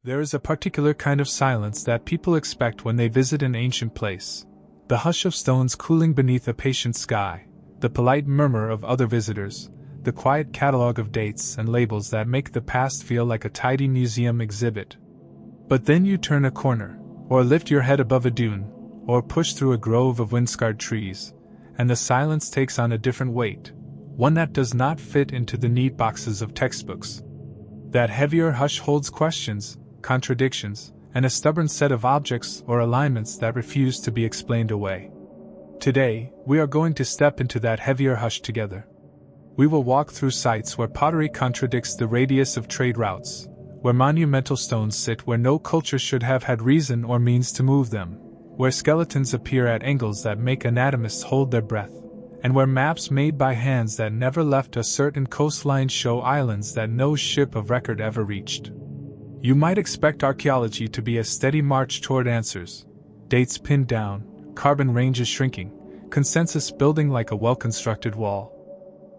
There is a particular kind of silence that people expect when they visit an ancient place. The hush of stones cooling beneath a patient sky, the polite murmur of other visitors, the quiet catalogue of dates and labels that make the past feel like a tidy museum exhibit. But then you turn a corner, or lift your head above a dune, or push through a grove of wind-scarred trees, and the silence takes on a different weight, one that does not fit into the neat boxes of textbooks. That heavier hush holds questions, contradictions, and a stubborn set of objects or alignments that refuse to be explained away. Today, we are going to step into that heavier hush together. We will walk through sites where pottery contradicts the radius of trade routes, where monumental stones sit where no culture should have had reason or means to move them, where skeletons appear at angles that make anatomists hold their breath, and where maps made by hands that never left a certain coastline show islands that no ship of record ever reached. You might expect archaeology to be a steady march toward answers, dates pinned down, carbon ranges shrinking, consensus building like a well-constructed wall.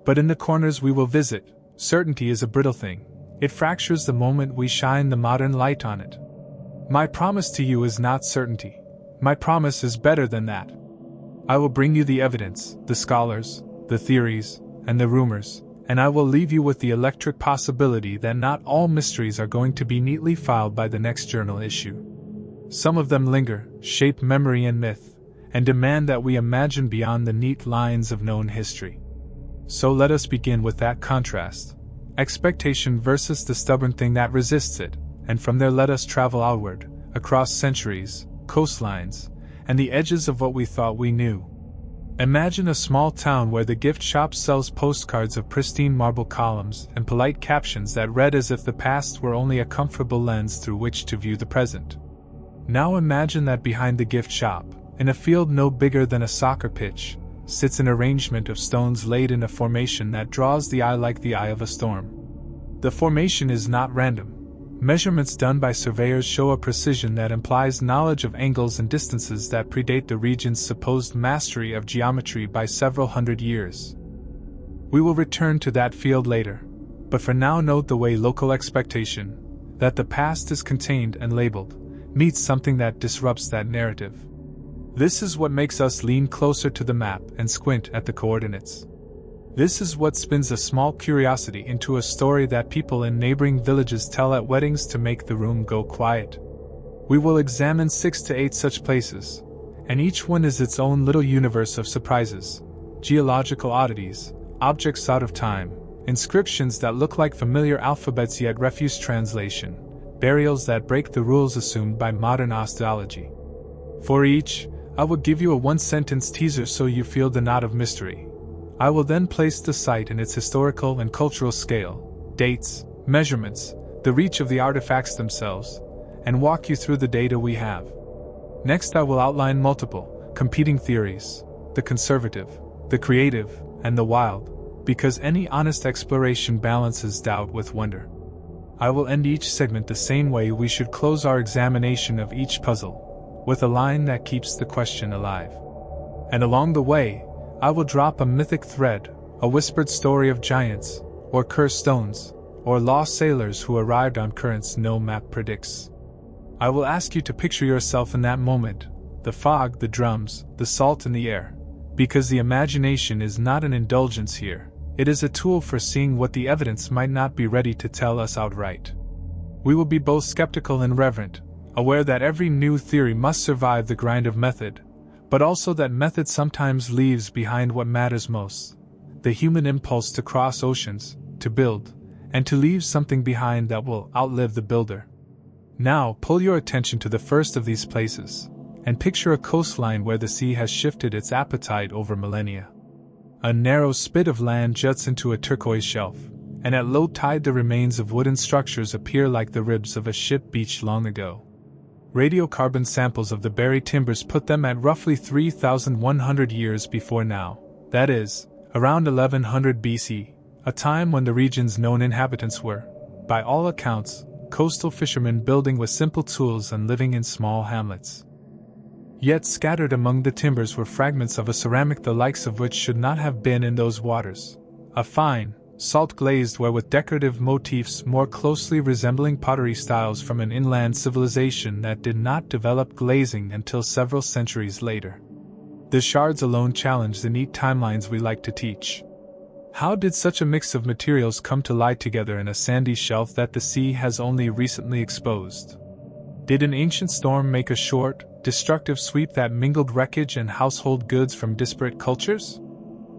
But in the corners we will visit, certainty is a brittle thing. It fractures the moment we shine the modern light on it. My promise to you is not certainty. My promise is better than that. I will bring you the evidence, the scholars, the theories, and the rumors, and I will leave you with the electric possibility that not all mysteries are going to be neatly filed by the next journal issue. Some of them linger, shape memory and myth, and demand that we imagine beyond the neat lines of known history. So let us begin with that contrast. Expectation versus the stubborn thing that resists it, and from there let us travel outward, across centuries, coastlines, and the edges of what we thought we knew. Imagine a small town where the gift shop sells postcards of pristine marble columns and polite captions that read as if the past were only a comfortable lens through which to view the present. Now imagine that behind the gift shop, in a field no bigger than a soccer pitch, sits an arrangement of stones laid in a formation that draws the eye like the eye of a storm. The formation is not random. Measurements done by surveyors show a precision that implies knowledge of angles and distances that predate the region's supposed mastery of geometry by several hundred years. We will return to that field later, but for now note the way local expectation, that the past is contained and labeled, meets something that disrupts that narrative. This is what makes us lean closer to the map and squint at the coordinates. This is what spins a small curiosity into a story that people in neighboring villages tell at weddings to make the room go quiet. We will examine 6 to 8 such places, and each one is its own little universe of surprises, geological oddities, objects out of time, inscriptions that look like familiar alphabets yet refuse translation, burials that break the rules assumed by modern osteology. For each, I will give you a one-sentence teaser so you feel the knot of mystery. I will then place the site in its historical and cultural scale, dates, measurements, the reach of the artifacts themselves, and walk you through the data we have. Next I will outline multiple, competing theories, the conservative, the creative, and the wild, because any honest exploration balances doubt with wonder. I will end each segment the same way we should close our examination of each puzzle, with a line that keeps the question alive. And along the way, I will drop a mythic thread, a whispered story of giants, or cursed stones, or lost sailors who arrived on currents no map predicts. I will ask you to picture yourself in that moment, the fog, the drums, the salt in the air, because the imagination is not an indulgence here, it is a tool for seeing what the evidence might not be ready to tell us outright. We will be both skeptical and reverent, aware that every new theory must survive the grind of method, but also that method sometimes leaves behind what matters most, the human impulse to cross oceans, to build, and to leave something behind that will outlive the builder. Now pull your attention to the first of these places, and picture a coastline where the sea has shifted its appetite over millennia. A narrow spit of land juts into a turquoise shelf, and at low tide the remains of wooden structures appear like the ribs of a ship beached long ago. Radiocarbon samples of the buried timbers put them at roughly 3,100 years before now, that is, around 1100 BC, a time when the region's known inhabitants were, by all accounts, coastal fishermen building with simple tools and living in small hamlets. Yet scattered among the timbers were fragments of a ceramic the likes of which should not have been in those waters, a fine, salt-glazed ware with decorative motifs more closely resembling pottery styles from an inland civilization that did not develop glazing until several centuries later. The shards alone challenge the neat timelines we like to teach. How did such a mix of materials come to lie together in a sandy shelf that the sea has only recently exposed? Did an ancient storm make a short, destructive sweep that mingled wreckage and household goods from disparate cultures?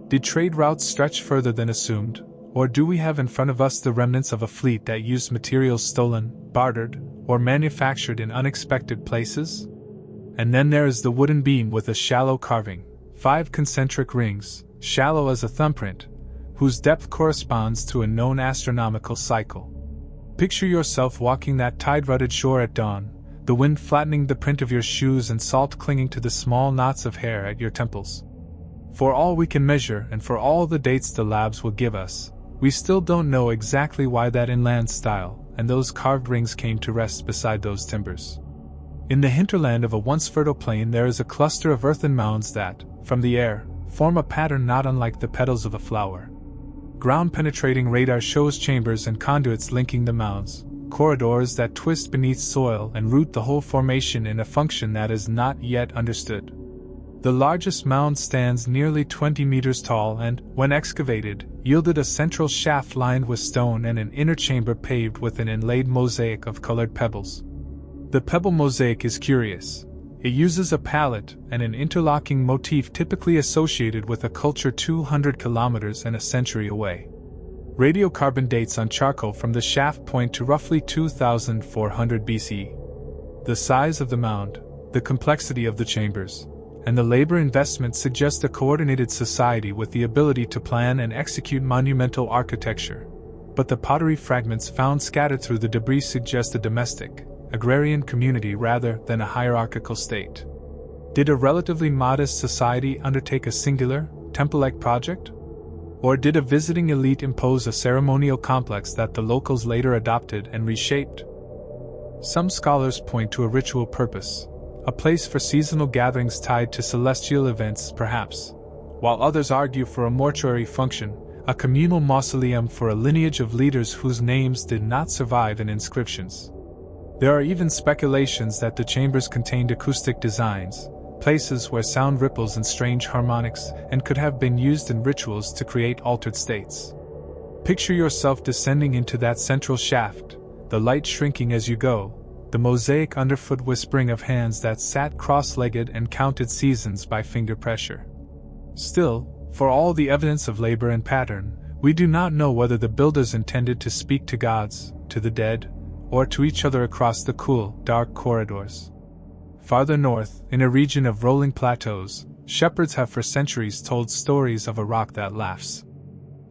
Did trade routes stretch further than assumed, or do we have in front of us the remnants of a fleet that used materials stolen, bartered, or manufactured in unexpected places? And then there is the wooden beam with a shallow carving, 5 concentric rings, shallow as a thumbprint, whose depth corresponds to a known astronomical cycle. Picture yourself walking that tide-rutted shore at dawn, the wind flattening the print of your shoes and salt clinging to the small knots of hair at your temples. For all we can measure and for all the dates the labs will give us, we still don't know exactly why that inland style and those carved rings came to rest beside those timbers. In the hinterland of a once fertile plain there is a cluster of earthen mounds that, from the air, form a pattern not unlike the petals of a flower. Ground-penetrating radar shows chambers and conduits linking the mounds, corridors that twist beneath soil and root the whole formation in a function that is not yet understood. The largest mound stands nearly 20 meters tall and, when excavated, yielded a central shaft lined with stone and an inner chamber paved with an inlaid mosaic of colored pebbles. The pebble mosaic is curious. It uses a palette and an interlocking motif typically associated with a culture 200 kilometers and a century away. Radiocarbon dates on charcoal from the shaft point to roughly 2400 BCE. The size of the mound, the complexity of the chambers, and the labor investment suggest a coordinated society with the ability to plan and execute monumental architecture. But the pottery fragments found scattered through the debris suggest a domestic, agrarian community rather than a hierarchical state. Did a relatively modest society undertake a singular, temple-like project? Or did a visiting elite impose a ceremonial complex that the locals later adopted and reshaped? Some scholars point to a ritual purpose, a place for seasonal gatherings tied to celestial events, perhaps, while others argue for a mortuary function, a communal mausoleum for a lineage of leaders whose names did not survive in inscriptions. There are even speculations that the chambers contained acoustic designs, places where sound ripples in strange harmonics and could have been used in rituals to create altered states. Picture yourself descending into that central shaft, the light shrinking as you go, the mosaic underfoot whispering of hands that sat cross-legged and counted seasons by finger pressure. Still, for all the evidence of labor and pattern, we do not know whether the builders intended to speak to gods, to the dead, or to each other across the cool, dark corridors. Farther north, in a region of rolling plateaus, shepherds have for centuries told stories of a rock that laughs.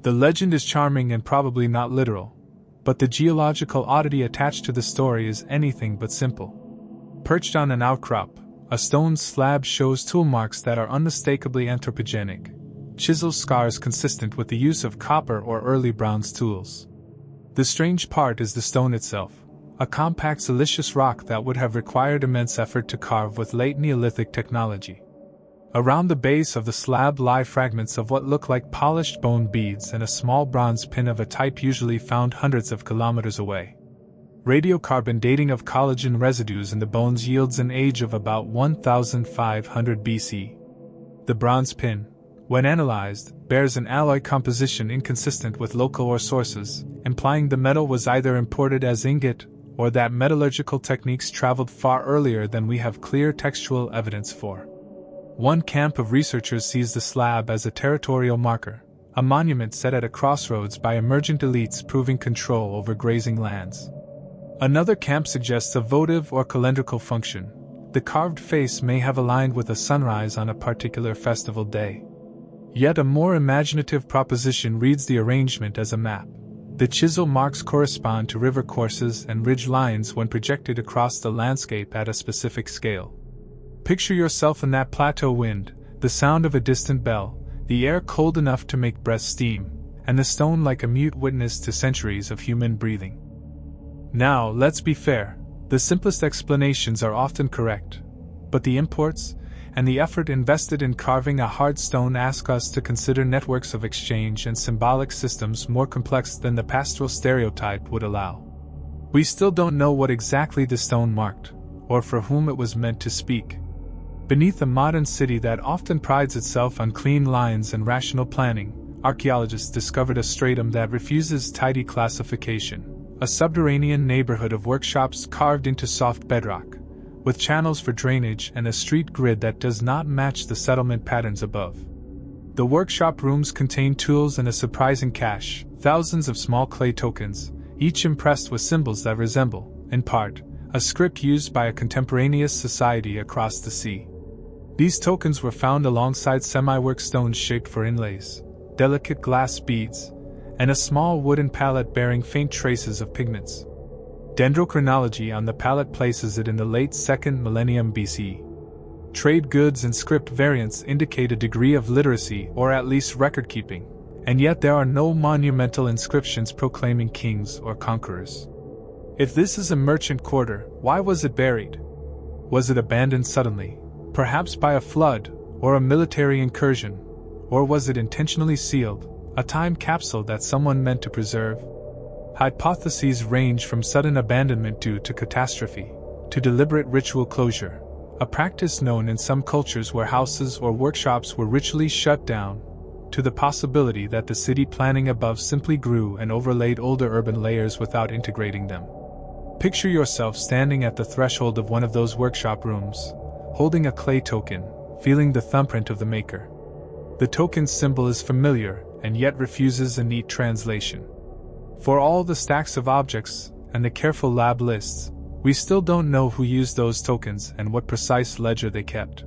The legend is charming and probably not literal, but the geological oddity attached to the story is anything but simple. Perched on an outcrop, a stone slab shows tool marks that are unmistakably anthropogenic, chisel scars consistent with the use of copper or early bronze tools. The strange part is the stone itself, a compact silicious rock that would have required immense effort to carve with late Neolithic technology. Around the base of the slab lie fragments of what look like polished bone beads and a small bronze pin of a type usually found hundreds of kilometers away. Radiocarbon dating of collagen residues in the bones yields an age of about 1500 BC. The bronze pin, when analyzed, bears an alloy composition inconsistent with local ore sources, implying the metal was either imported as ingot or that metallurgical techniques traveled far earlier than we have clear textual evidence for. One camp of researchers sees the slab as a territorial marker, a monument set at a crossroads by emergent elites proving control over grazing lands. Another camp suggests a votive or calendrical function. The carved face may have aligned with a sunrise on a particular festival day. Yet a more imaginative proposition reads the arrangement as a map. The chisel marks correspond to river courses and ridge lines when projected across the landscape at a specific scale. Picture yourself in that plateau wind, the sound of a distant bell, the air cold enough to make breath steam, and the stone like a mute witness to centuries of human breathing. Now, let's be fair, the simplest explanations are often correct, but the imports, and the effort invested in carving a hard stone asks us to consider networks of exchange and symbolic systems more complex than the pastoral stereotype would allow. We still don't know what exactly the stone marked, or for whom it was meant to speak. Beneath a modern city that often prides itself on clean lines and rational planning, archaeologists discovered a stratum that refuses tidy classification, a subterranean neighborhood of workshops carved into soft bedrock, with channels for drainage and a street grid that does not match the settlement patterns above. The workshop rooms contain tools and a surprising cache, thousands of small clay tokens, each impressed with symbols that resemble, in part, a script used by a contemporaneous society across the sea. These tokens were found alongside semi-work stones shaped for inlays, delicate glass beads, and a small wooden pallet bearing faint traces of pigments. Dendrochronology on the pallet places it in the late 2nd millennium BC. Trade goods and script variants indicate a degree of literacy or at least record-keeping, and yet there are no monumental inscriptions proclaiming kings or conquerors. If this is a merchant quarter, why was it buried? Was it abandoned suddenly, perhaps by a flood, or a military incursion? Or was it intentionally sealed, a time capsule that someone meant to preserve? Hypotheses range from sudden abandonment due to catastrophe, to deliberate ritual closure, a practice known in some cultures where houses or workshops were ritually shut down, to the possibility that the city planning above simply grew and overlaid older urban layers without integrating them. Picture yourself standing at the threshold of one of those workshop rooms, holding a clay token, feeling the thumbprint of the maker. The token's symbol is familiar, and yet refuses a neat translation. For all the stacks of objects, and the careful lab lists, we still don't know who used those tokens and what precise ledger they kept.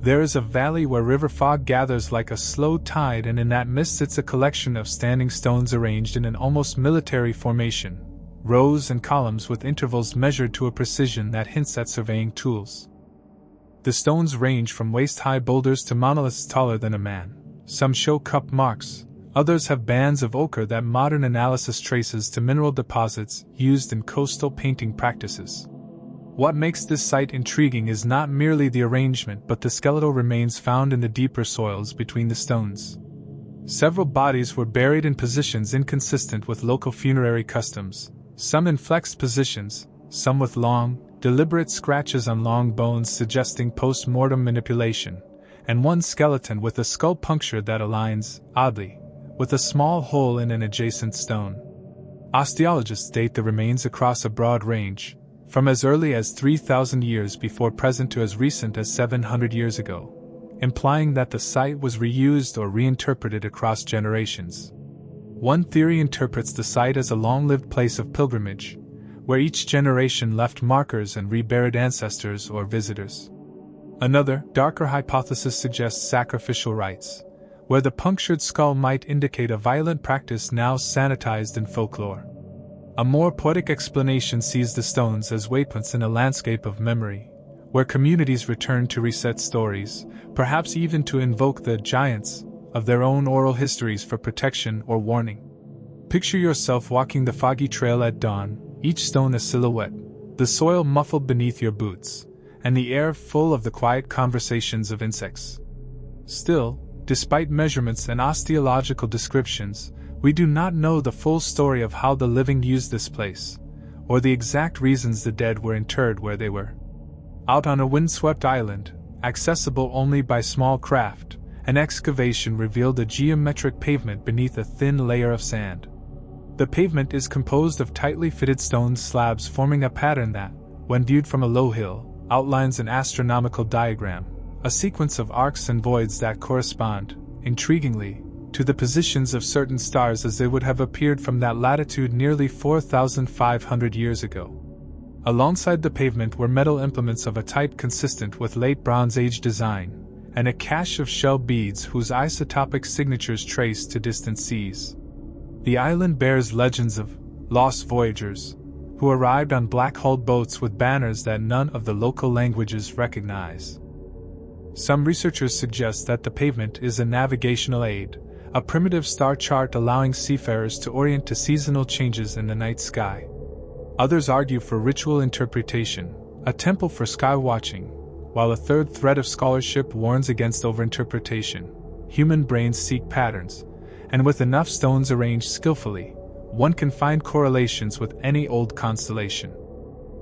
There is a valley where river fog gathers like a slow tide, and in that mist sits a collection of standing stones arranged in an almost military formation, rows and columns with intervals measured to a precision that hints at surveying tools. The stones range from waist-high boulders to monoliths taller than a man. Some show cup marks, others have bands of ochre that modern analysis traces to mineral deposits used in coastal painting practices. What makes this site intriguing is not merely the arrangement but the skeletal remains found in the deeper soils between the stones. Several bodies were buried in positions inconsistent with local funerary customs, some in flexed positions, some with long, deliberate scratches on long bones suggesting post-mortem manipulation, and one skeleton with a skull puncture that aligns, oddly, with a small hole in an adjacent stone. Osteologists date the remains across a broad range, from as early as 3,000 years before present to as recent as 700 years ago, implying that the site was reused or reinterpreted across generations. One theory interprets the site as a long-lived place of pilgrimage, where each generation left markers and reburied ancestors or visitors. Another, darker hypothesis suggests sacrificial rites, where the punctured skull might indicate a violent practice now sanitized in folklore. A more poetic explanation sees the stones as waypoints in a landscape of memory, where communities return to reset stories, perhaps even to invoke the giants of their own oral histories for protection or warning. Picture yourself walking the foggy trail at dawn, each stone a silhouette, the soil muffled beneath your boots, and the air full of the quiet conversations of insects. Still, despite measurements and osteological descriptions, we do not know the full story of how the living used this place, or the exact reasons the dead were interred where they were. Out on a windswept island, accessible only by small craft, an excavation revealed a geometric pavement beneath a thin layer of sand. The pavement is composed of tightly fitted stone slabs forming a pattern that, when viewed from a low hill, outlines an astronomical diagram, a sequence of arcs and voids that correspond, intriguingly, to the positions of certain stars as they would have appeared from that latitude nearly 4,500 years ago. Alongside the pavement were metal implements of a type consistent with late Bronze Age design, and a cache of shell beads whose isotopic signatures trace to distant seas. The island bears legends of lost voyagers, who arrived on black-hulled boats with banners that none of the local languages recognize. Some researchers suggest that the pavement is a navigational aid, a primitive star chart allowing seafarers to orient to seasonal changes in the night sky. Others argue for ritual interpretation, a temple for sky watching, while a third thread of scholarship warns against overinterpretation. Human brains seek patterns, and with enough stones arranged skillfully, one can find correlations with any old constellation.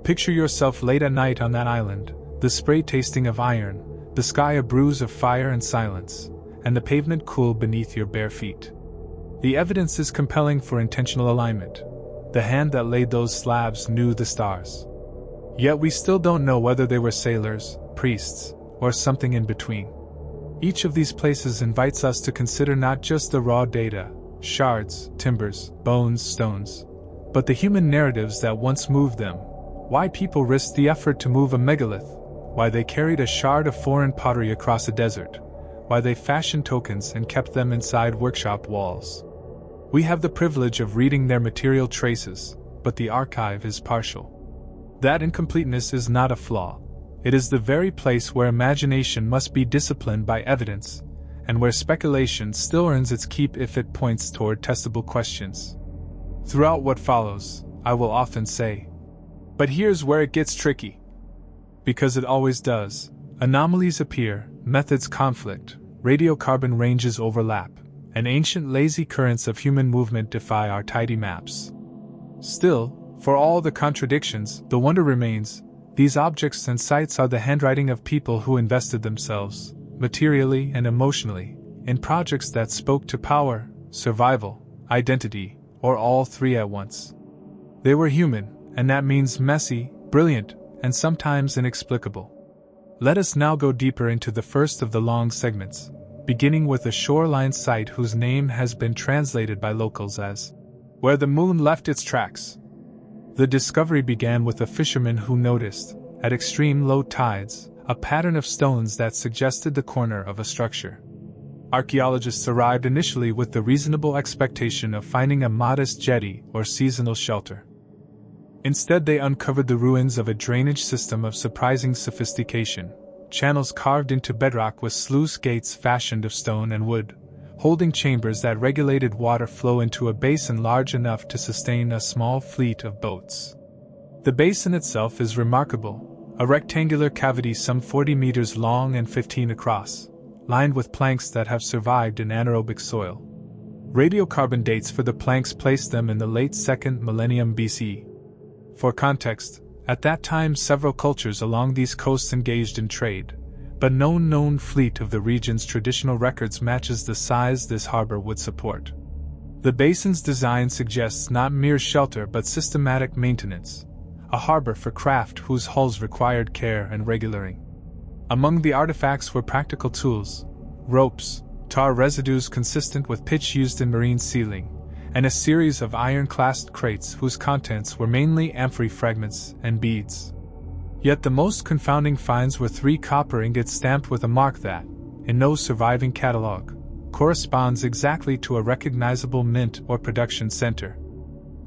Picture yourself late at night on that island, the spray tasting of iron, the sky a bruise of fire and silence, and the pavement cool beneath your bare feet. The evidence is compelling for intentional alignment. The hand that laid those slabs knew the stars. Yet we still don't know whether they were sailors, priests, or something in between. Each of these places invites us to consider not just the raw data, shards, timbers, bones, stones, but the human narratives that once moved them. Why people risked the effort to move a megalith, why they carried a shard of foreign pottery across a desert, why they fashioned tokens and kept them inside workshop walls. We have the privilege of reading their material traces, but the archive is partial. That incompleteness is not a flaw. It is the very place where imagination must be disciplined by evidence, and where speculation still earns its keep if it points toward testable questions. Throughout what follows, I will often say, but here's where it gets tricky. Because it always does. Anomalies appear, methods conflict, radiocarbon ranges overlap, and ancient lazy currents of human movement defy our tidy maps. Still, for all the contradictions, the wonder remains. These objects and sites are the handwriting of people who invested themselves, materially and emotionally, in projects that spoke to power, survival, identity, or all three at once. They were human, and that means messy, brilliant, and sometimes inexplicable. Let us now go deeper into the first of the long segments, beginning with a shoreline site whose name has been translated by locals as "where the moon left its tracks." The discovery began with a fisherman who noticed, at extreme low tides, a pattern of stones that suggested the corner of a structure. Archaeologists arrived initially with the reasonable expectation of finding a modest jetty or seasonal shelter. Instead, they uncovered the ruins of a drainage system of surprising sophistication, channels carved into bedrock with sluice gates fashioned of stone and wood, holding chambers that regulated water flow into a basin large enough to sustain a small fleet of boats. The basin itself is remarkable, a rectangular cavity some 40 meters long and 15 across, lined with planks that have survived in anaerobic soil. Radiocarbon dates for the planks place them in the late 2nd millennium BC. For context, at that time several cultures along these coasts engaged in trade, but no known fleet of the region's traditional records matches the size this harbor would support. The basin's design suggests not mere shelter but systematic maintenance, a harbor for craft whose hulls required care and regularing. Among the artifacts were practical tools, ropes, tar residues consistent with pitch used in marine sealing, and a series of iron-clasped crates whose contents were mainly amphory fragments and beads. Yet the most confounding finds were 3 copper ingots stamped with a mark that, in no surviving catalog, corresponds exactly to a recognizable mint or production center.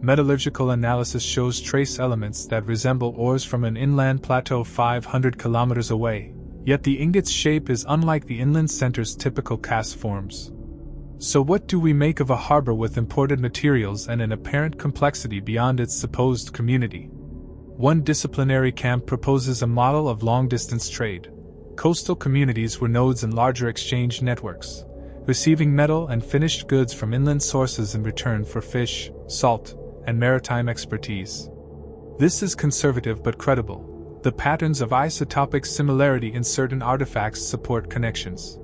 Metallurgical analysis shows trace elements that resemble ores from an inland plateau 500 kilometers away, yet the ingot's shape is unlike the inland center's typical cast forms. So what do we make of a harbor with imported materials and an apparent complexity beyond its supposed community? One disciplinary camp proposes a model of long-distance trade. Coastal communities were nodes in larger exchange networks, receiving metal and finished goods from inland sources in return for fish, salt, and maritime expertise. This is conservative but credible. The patterns of isotopic similarity in certain artifacts support connections.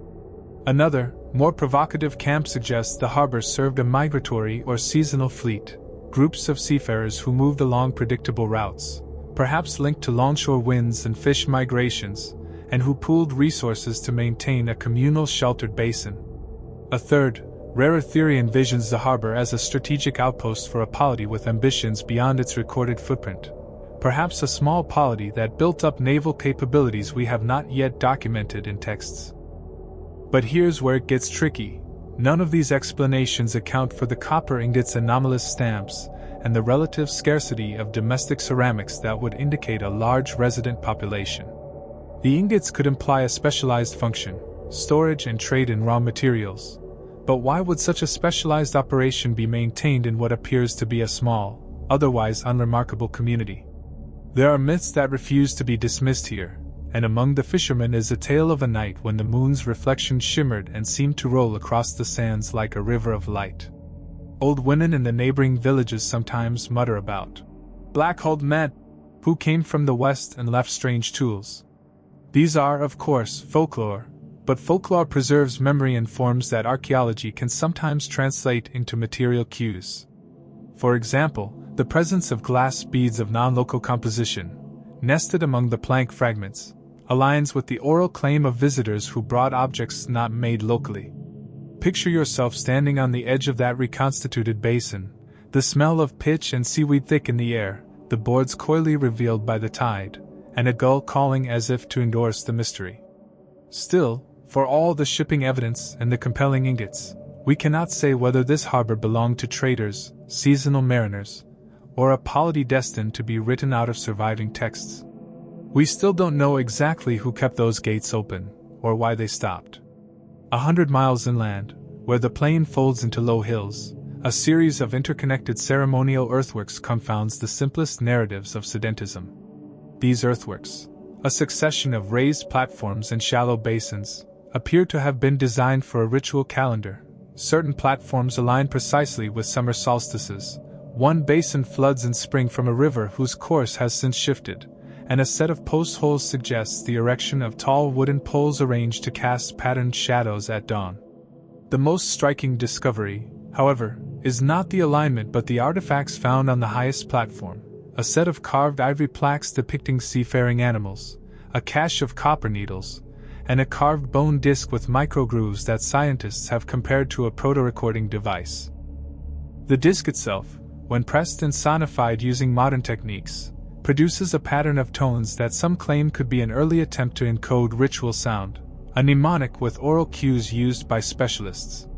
Another, more provocative camp suggests the harbor served a migratory or seasonal fleet, groups of seafarers who moved along predictable routes, perhaps linked to longshore winds and fish migrations, and who pooled resources to maintain a communal sheltered basin. A third, rarer theory envisions the harbor as a strategic outpost for a polity with ambitions beyond its recorded footprint, perhaps a small polity that built up naval capabilities we have not yet documented in texts. But here's where it gets tricky. None of these explanations account for the copper ingot's anomalous stamps and the relative scarcity of domestic ceramics that would indicate a large resident population. The ingots could imply a specialized function, storage and trade in raw materials. But why would such a specialized operation be maintained in what appears to be a small, otherwise unremarkable community? There are myths that refuse to be dismissed here, and among the fishermen is a tale of a night when the moon's reflection shimmered and seemed to roll across the sands like a river of light. Old women in the neighboring villages sometimes mutter about black-hulled men who came from the west and left strange tools. These are, of course, folklore, but folklore preserves memory in forms that archaeology can sometimes translate into material cues. For example, the presence of glass beads of non-local composition, nested among the plank fragments, aligns with the oral claim of visitors who brought objects not made locally. Picture yourself standing on the edge of that reconstituted basin, the smell of pitch and seaweed thick in the air, the boards coyly revealed by the tide, and a gull calling as if to endorse the mystery. Still, for all the shipping evidence and the compelling ingots, we cannot say whether this harbor belonged to traders, seasonal mariners, or a polity destined to be written out of surviving texts. We still don't know exactly who kept those gates open, or why they stopped. 100 miles inland, where the plain folds into low hills, a series of interconnected ceremonial earthworks confounds the simplest narratives of sedentism. These earthworks, a succession of raised platforms and shallow basins, appear to have been designed for a ritual calendar. Certain platforms align precisely with summer solstices, one basin floods in spring from a river whose course has since shifted, and a set of post holes suggests the erection of tall wooden poles arranged to cast patterned shadows at dawn. The most striking discovery, however, is not the alignment but the artifacts found on the highest platform: a set of carved ivory plaques depicting seafaring animals, a cache of copper needles, and a carved bone disc with microgrooves that scientists have compared to a proto-recording device. The disc itself, when pressed and sonified using modern techniques, produces a pattern of tones that some claim could be an early attempt to encode ritual sound, a mnemonic with oral cues used by specialists.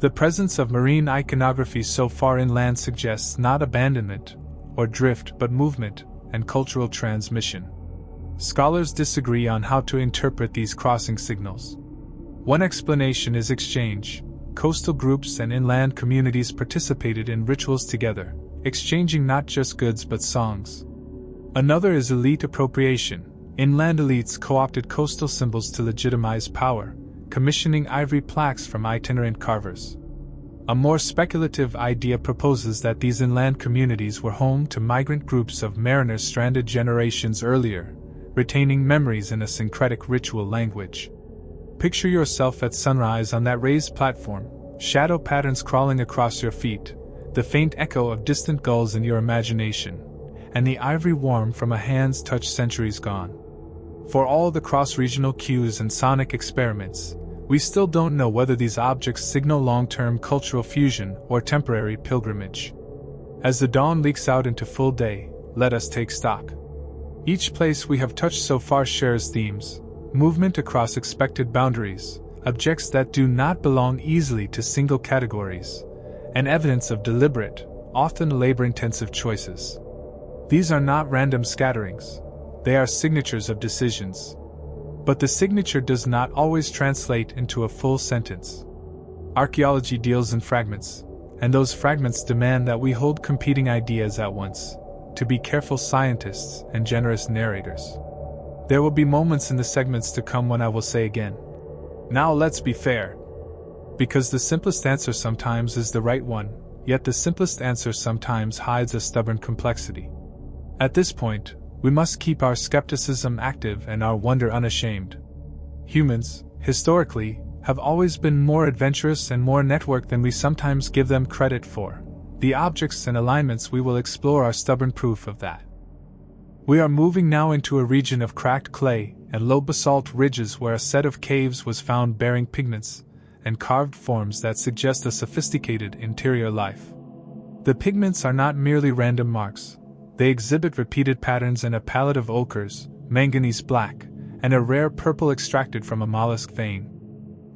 The presence of marine iconography so far inland suggests not abandonment or drift but movement and cultural transmission. Scholars disagree on how to interpret these crossing signals. One explanation is exchange. Coastal groups and inland communities participated in rituals together, exchanging not just goods but songs. Another is elite appropriation. Inland elites co-opted coastal symbols to legitimize power, commissioning ivory plaques from itinerant carvers. A more speculative idea proposes that these inland communities were home to migrant groups of mariners stranded generations earlier, retaining memories in a syncretic ritual language. Picture yourself at sunrise on that raised platform, shadow patterns crawling across your feet, the faint echo of distant gulls in your imagination, and the ivory warm from a hand's touch centuries gone. For all the cross-regional cues and sonic experiments, we still don't know whether these objects signal long-term cultural fusion or temporary pilgrimage. As the dawn leaks out into full day, let us take stock. Each place we have touched so far shares themes: movement across expected boundaries, objects that do not belong easily to single categories, and evidence of deliberate, often labor-intensive choices. These are not random scatterings, they are signatures of decisions. But the signature does not always translate into a full sentence. Archaeology deals in fragments, and those fragments demand that we hold competing ideas at once, to be careful scientists and generous narrators. There will be moments in the segments to come when I will say again, "Now let's be fair." Because the simplest answer sometimes is the right one, yet the simplest answer sometimes hides a stubborn complexity. At this point, we must keep our skepticism active and our wonder unashamed. Humans, historically, have always been more adventurous and more networked than we sometimes give them credit for. The objects and alignments we will explore are stubborn proof of that. We are moving now into a region of cracked clay and low basalt ridges where a set of caves was found bearing pigments and carved forms that suggest a sophisticated interior life. The pigments are not merely random marks. They exhibit repeated patterns in a palette of ochres, manganese black, and a rare purple extracted from a mollusk vein.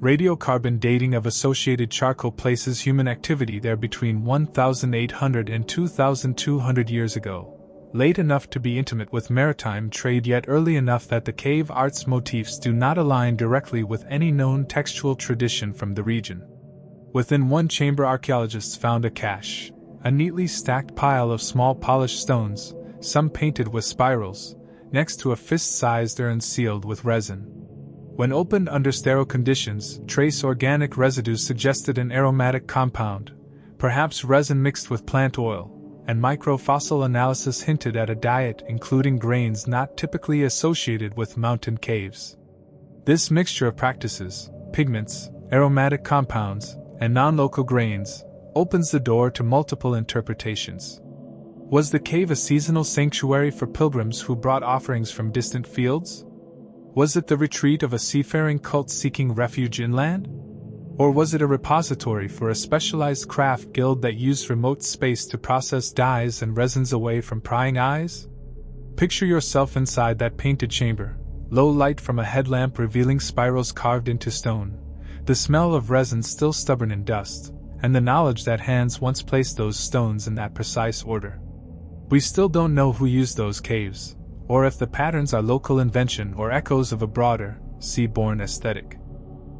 Radiocarbon dating of associated charcoal places human activity there between 1,800 and 2,200 years ago, late enough to be intimate with maritime trade yet early enough that the cave art's motifs do not align directly with any known textual tradition from the region. Within one chamber, archaeologists found a cache, a neatly stacked pile of small polished stones, some painted with spirals, next to a fist-sized urn sealed with resin. When opened under sterile conditions, trace organic residues suggested an aromatic compound, perhaps resin mixed with plant oil, and microfossil analysis hinted at a diet including grains not typically associated with mountain caves. This mixture of practices, pigments, aromatic compounds, and non-local grains, opens the door to multiple interpretations. Was the cave a seasonal sanctuary for pilgrims who brought offerings from distant fields? Was it the retreat of a seafaring cult seeking refuge inland? Or was it a repository for a specialized craft guild that used remote space to process dyes and resins away from prying eyes? Picture yourself inside that painted chamber, low light from a headlamp revealing spirals carved into stone, the smell of resin still stubborn in dust, and the knowledge that hands once placed those stones in that precise order. We still don't know who used those caves, or if the patterns are local invention or echoes of a broader, sea-born aesthetic.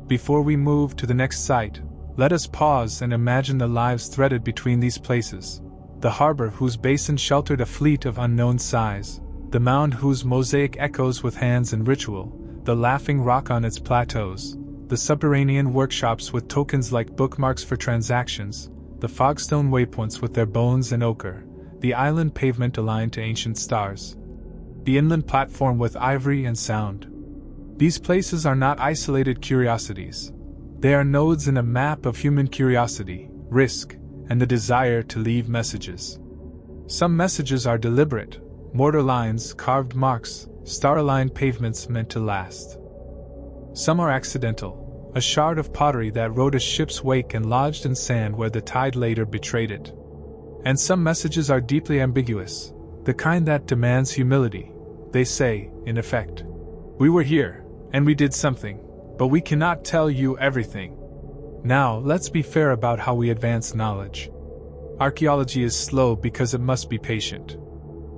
Before we move to the next site, let us pause and imagine the lives threaded between these places. The harbor whose basin sheltered a fleet of unknown size, the mound whose mosaic echoes with hands and ritual, the laughing rock on its plateaus, the subterranean workshops with tokens like bookmarks for transactions, the fogstone waypoints with their bones and ochre, the island pavement aligned to ancient stars, the inland platform with ivory and sound. These places are not isolated curiosities. They are nodes in a map of human curiosity, risk, and the desire to leave messages. Some messages are deliberate, mortar lines, carved marks, star-aligned pavements meant to last. Some are accidental, a shard of pottery that rode a ship's wake and lodged in sand where the tide later betrayed it. And some messages are deeply ambiguous, the kind that demands humility. They say, in effect, "We were here, and we did something, but we cannot tell you everything." Now, let's be fair about how we advance knowledge. Archaeology is slow because it must be patient.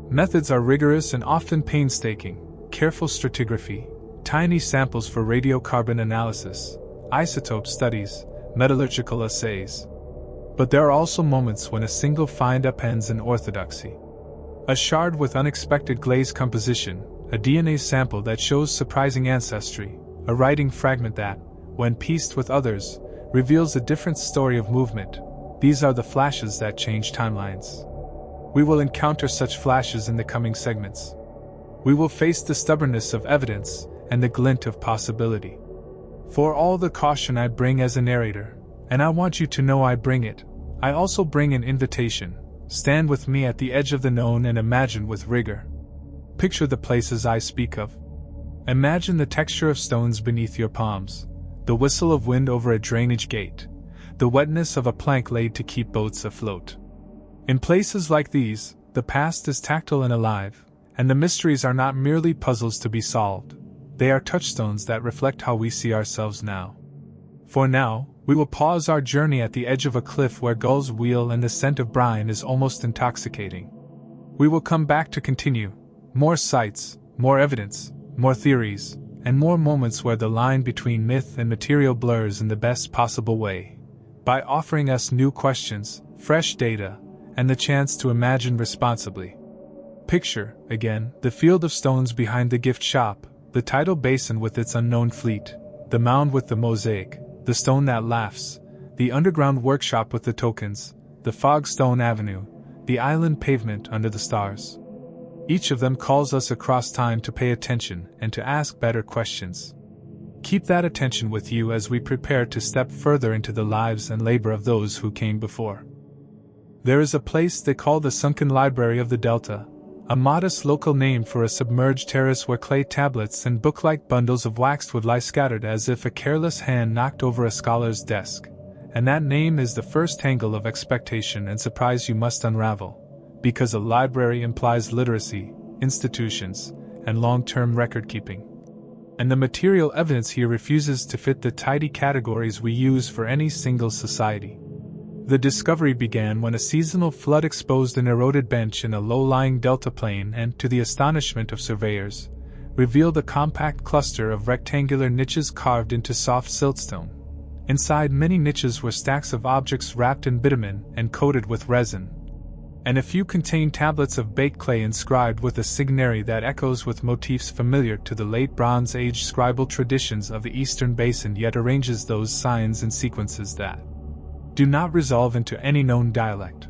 Methods are rigorous and often painstaking: careful stratigraphy, tiny samples for radiocarbon analysis, isotope studies, metallurgical assays. But there are also moments when a single find upends an orthodoxy. A shard with unexpected glaze composition, a DNA sample that shows surprising ancestry, a writing fragment that, when pieced with others, reveals a different story of movement. These are the flashes that change timelines. We will encounter such flashes in the coming segments. We will face the stubbornness of evidence and the glint of possibility. For all the caution I bring as a narrator, and I want you to know I bring it, I also bring an invitation. Stand with me at the edge of the known and imagine with rigor. Picture the places I speak of. Imagine the texture of stones beneath your palms, the whistle of wind over a drainage gate, the wetness of a plank laid to keep boats afloat. In places like these, the past is tactile and alive, and the mysteries are not merely puzzles to be solved. They are touchstones that reflect how we see ourselves now. For now, we will pause our journey at the edge of a cliff where gulls wheel and the scent of brine is almost intoxicating. We will come back to continue. More sights, more evidence, more theories, and more moments where the line between myth and material blurs in the best possible way, by offering us new questions, fresh data, and the chance to imagine responsibly. Picture, again, the field of stones behind the gift shop, the tidal basin with its unknown fleet, the mound with the mosaic, the stone that laughs, the underground workshop with the tokens, the fogstone avenue, the island pavement under the stars. Each of them calls us across time to pay attention and to ask better questions. Keep that attention with you as we prepare to step further into the lives and labor of those who came before. There is a place they call the Sunken Library of the Delta, a modest local name for a submerged terrace where clay tablets and book-like bundles of waxwood lie scattered as if a careless hand knocked over a scholar's desk. And that name is the first tangle of expectation and surprise you must unravel, because a library implies literacy, institutions, and long-term record-keeping. And the material evidence here refuses to fit the tidy categories we use for any single society. The discovery began when a seasonal flood exposed an eroded bench in a low-lying delta plain and, to the astonishment of surveyors, revealed a compact cluster of rectangular niches carved into soft siltstone. Inside many niches were stacks of objects wrapped in bitumen and coated with resin. and a few contain tablets of baked clay inscribed with a signary that echoes with motifs familiar to the late Bronze Age scribal traditions of the Eastern Basin, yet arranges those signs in sequences that do not resolve into any known dialect.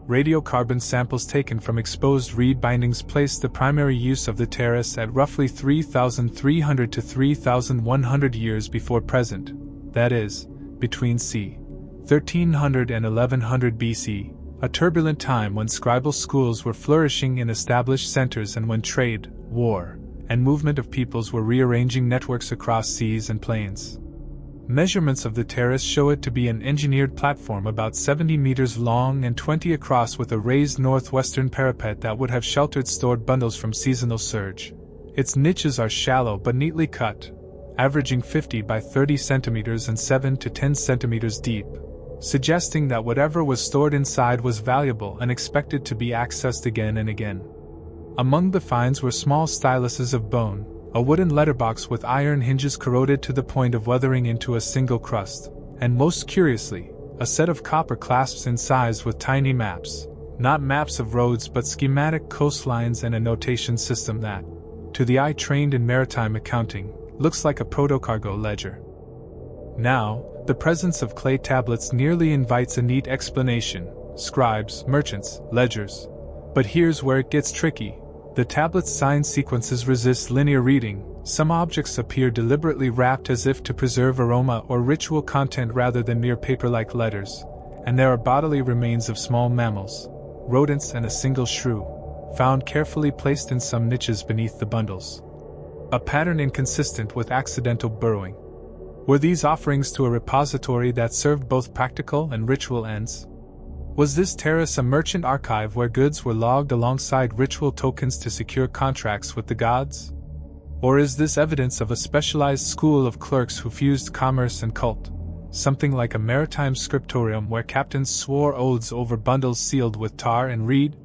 Radiocarbon samples taken from exposed reed bindings place the primary use of the terrace at roughly 3,300 to 3,100 years before present, that is, between c. 1300 and 1100 BC, a turbulent time when scribal schools were flourishing in established centers and when trade, war, and movement of peoples were rearranging networks across seas and plains. Measurements of the terrace show it to be an engineered platform about 70 meters long and 20 across with a raised northwestern parapet that would have sheltered stored bundles from seasonal surge. Its niches are shallow but neatly cut, averaging 50 by 30 centimeters and 7 to 10 centimeters deep, suggesting that whatever was stored inside was valuable and expected to be accessed again and again. Among the finds were small styluses of bone, a wooden letterbox with iron hinges corroded to the point of weathering into a single crust, and most curiously, a set of copper clasps incised with tiny maps, not maps of roads but schematic coastlines, and a notation system that, to the eye trained in maritime accounting, looks like a proto-cargo ledger. Now, the presence of clay tablets nearly invites a neat explanation: scribes, merchants, ledgers. But here's where it gets tricky. The tablet's sign sequences resist linear reading. Some objects appear deliberately wrapped as if to preserve aroma or ritual content rather than mere paper-like letters, and there are bodily remains of small mammals, rodents, and a single shrew, found carefully placed in some niches beneath the bundles. A pattern inconsistent with accidental burrowing. Were these offerings to a repository that served both practical and ritual ends? Was this terrace a merchant archive where goods were logged alongside ritual tokens to secure contracts with the gods? Or is this evidence of a specialized school of clerks who fused commerce and cult, something like a maritime scriptorium where captains swore oaths over bundles sealed with tar and reed?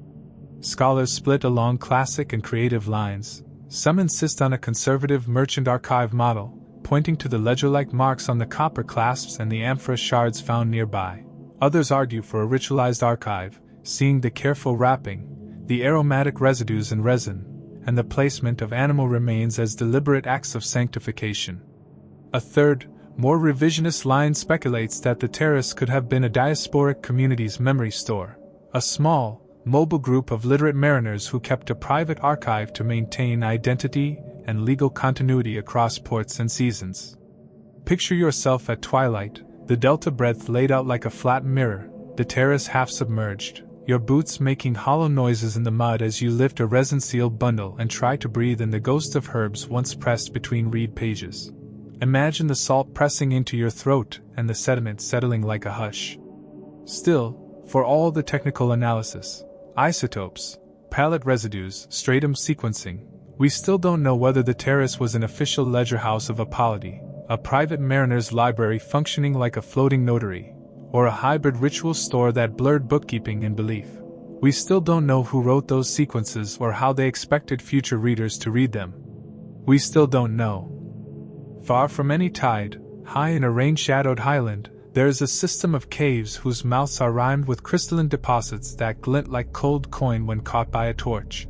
Scholars split along classic and creative lines. Some insist on a conservative merchant archive model, pointing to the ledger-like marks on the copper clasps and the amphora shards found nearby. Others argue for a ritualized archive, seeing the careful wrapping, the aromatic residues in resin, and the placement of animal remains as deliberate acts of sanctification. A third, more revisionist line speculates that the terrace could have been a diasporic community's memory store, a small, mobile group of literate mariners who kept a private archive to maintain identity and legal continuity across ports and seasons. Picture yourself at twilight, the delta breadth laid out like a flat mirror, the terrace half submerged, your boots making hollow noises in the mud as you lift a resin-sealed bundle and try to breathe in the ghost of herbs once pressed between reed pages. Imagine the salt pressing into your throat and the sediment settling like a hush. Still, for all the technical analysis, isotopes, palette residues, stratum sequencing, we still don't know whether the terrace was an official ledger house of a polity, a private mariner's library functioning like a floating notary, or a hybrid ritual store that blurred bookkeeping and belief. We still don't know who wrote those sequences or how they expected future readers to read them. We still don't know. Far from any tide, high in a rain-shadowed highland, there is a system of caves whose mouths are rimed with crystalline deposits that glint like cold coin when caught by a torch.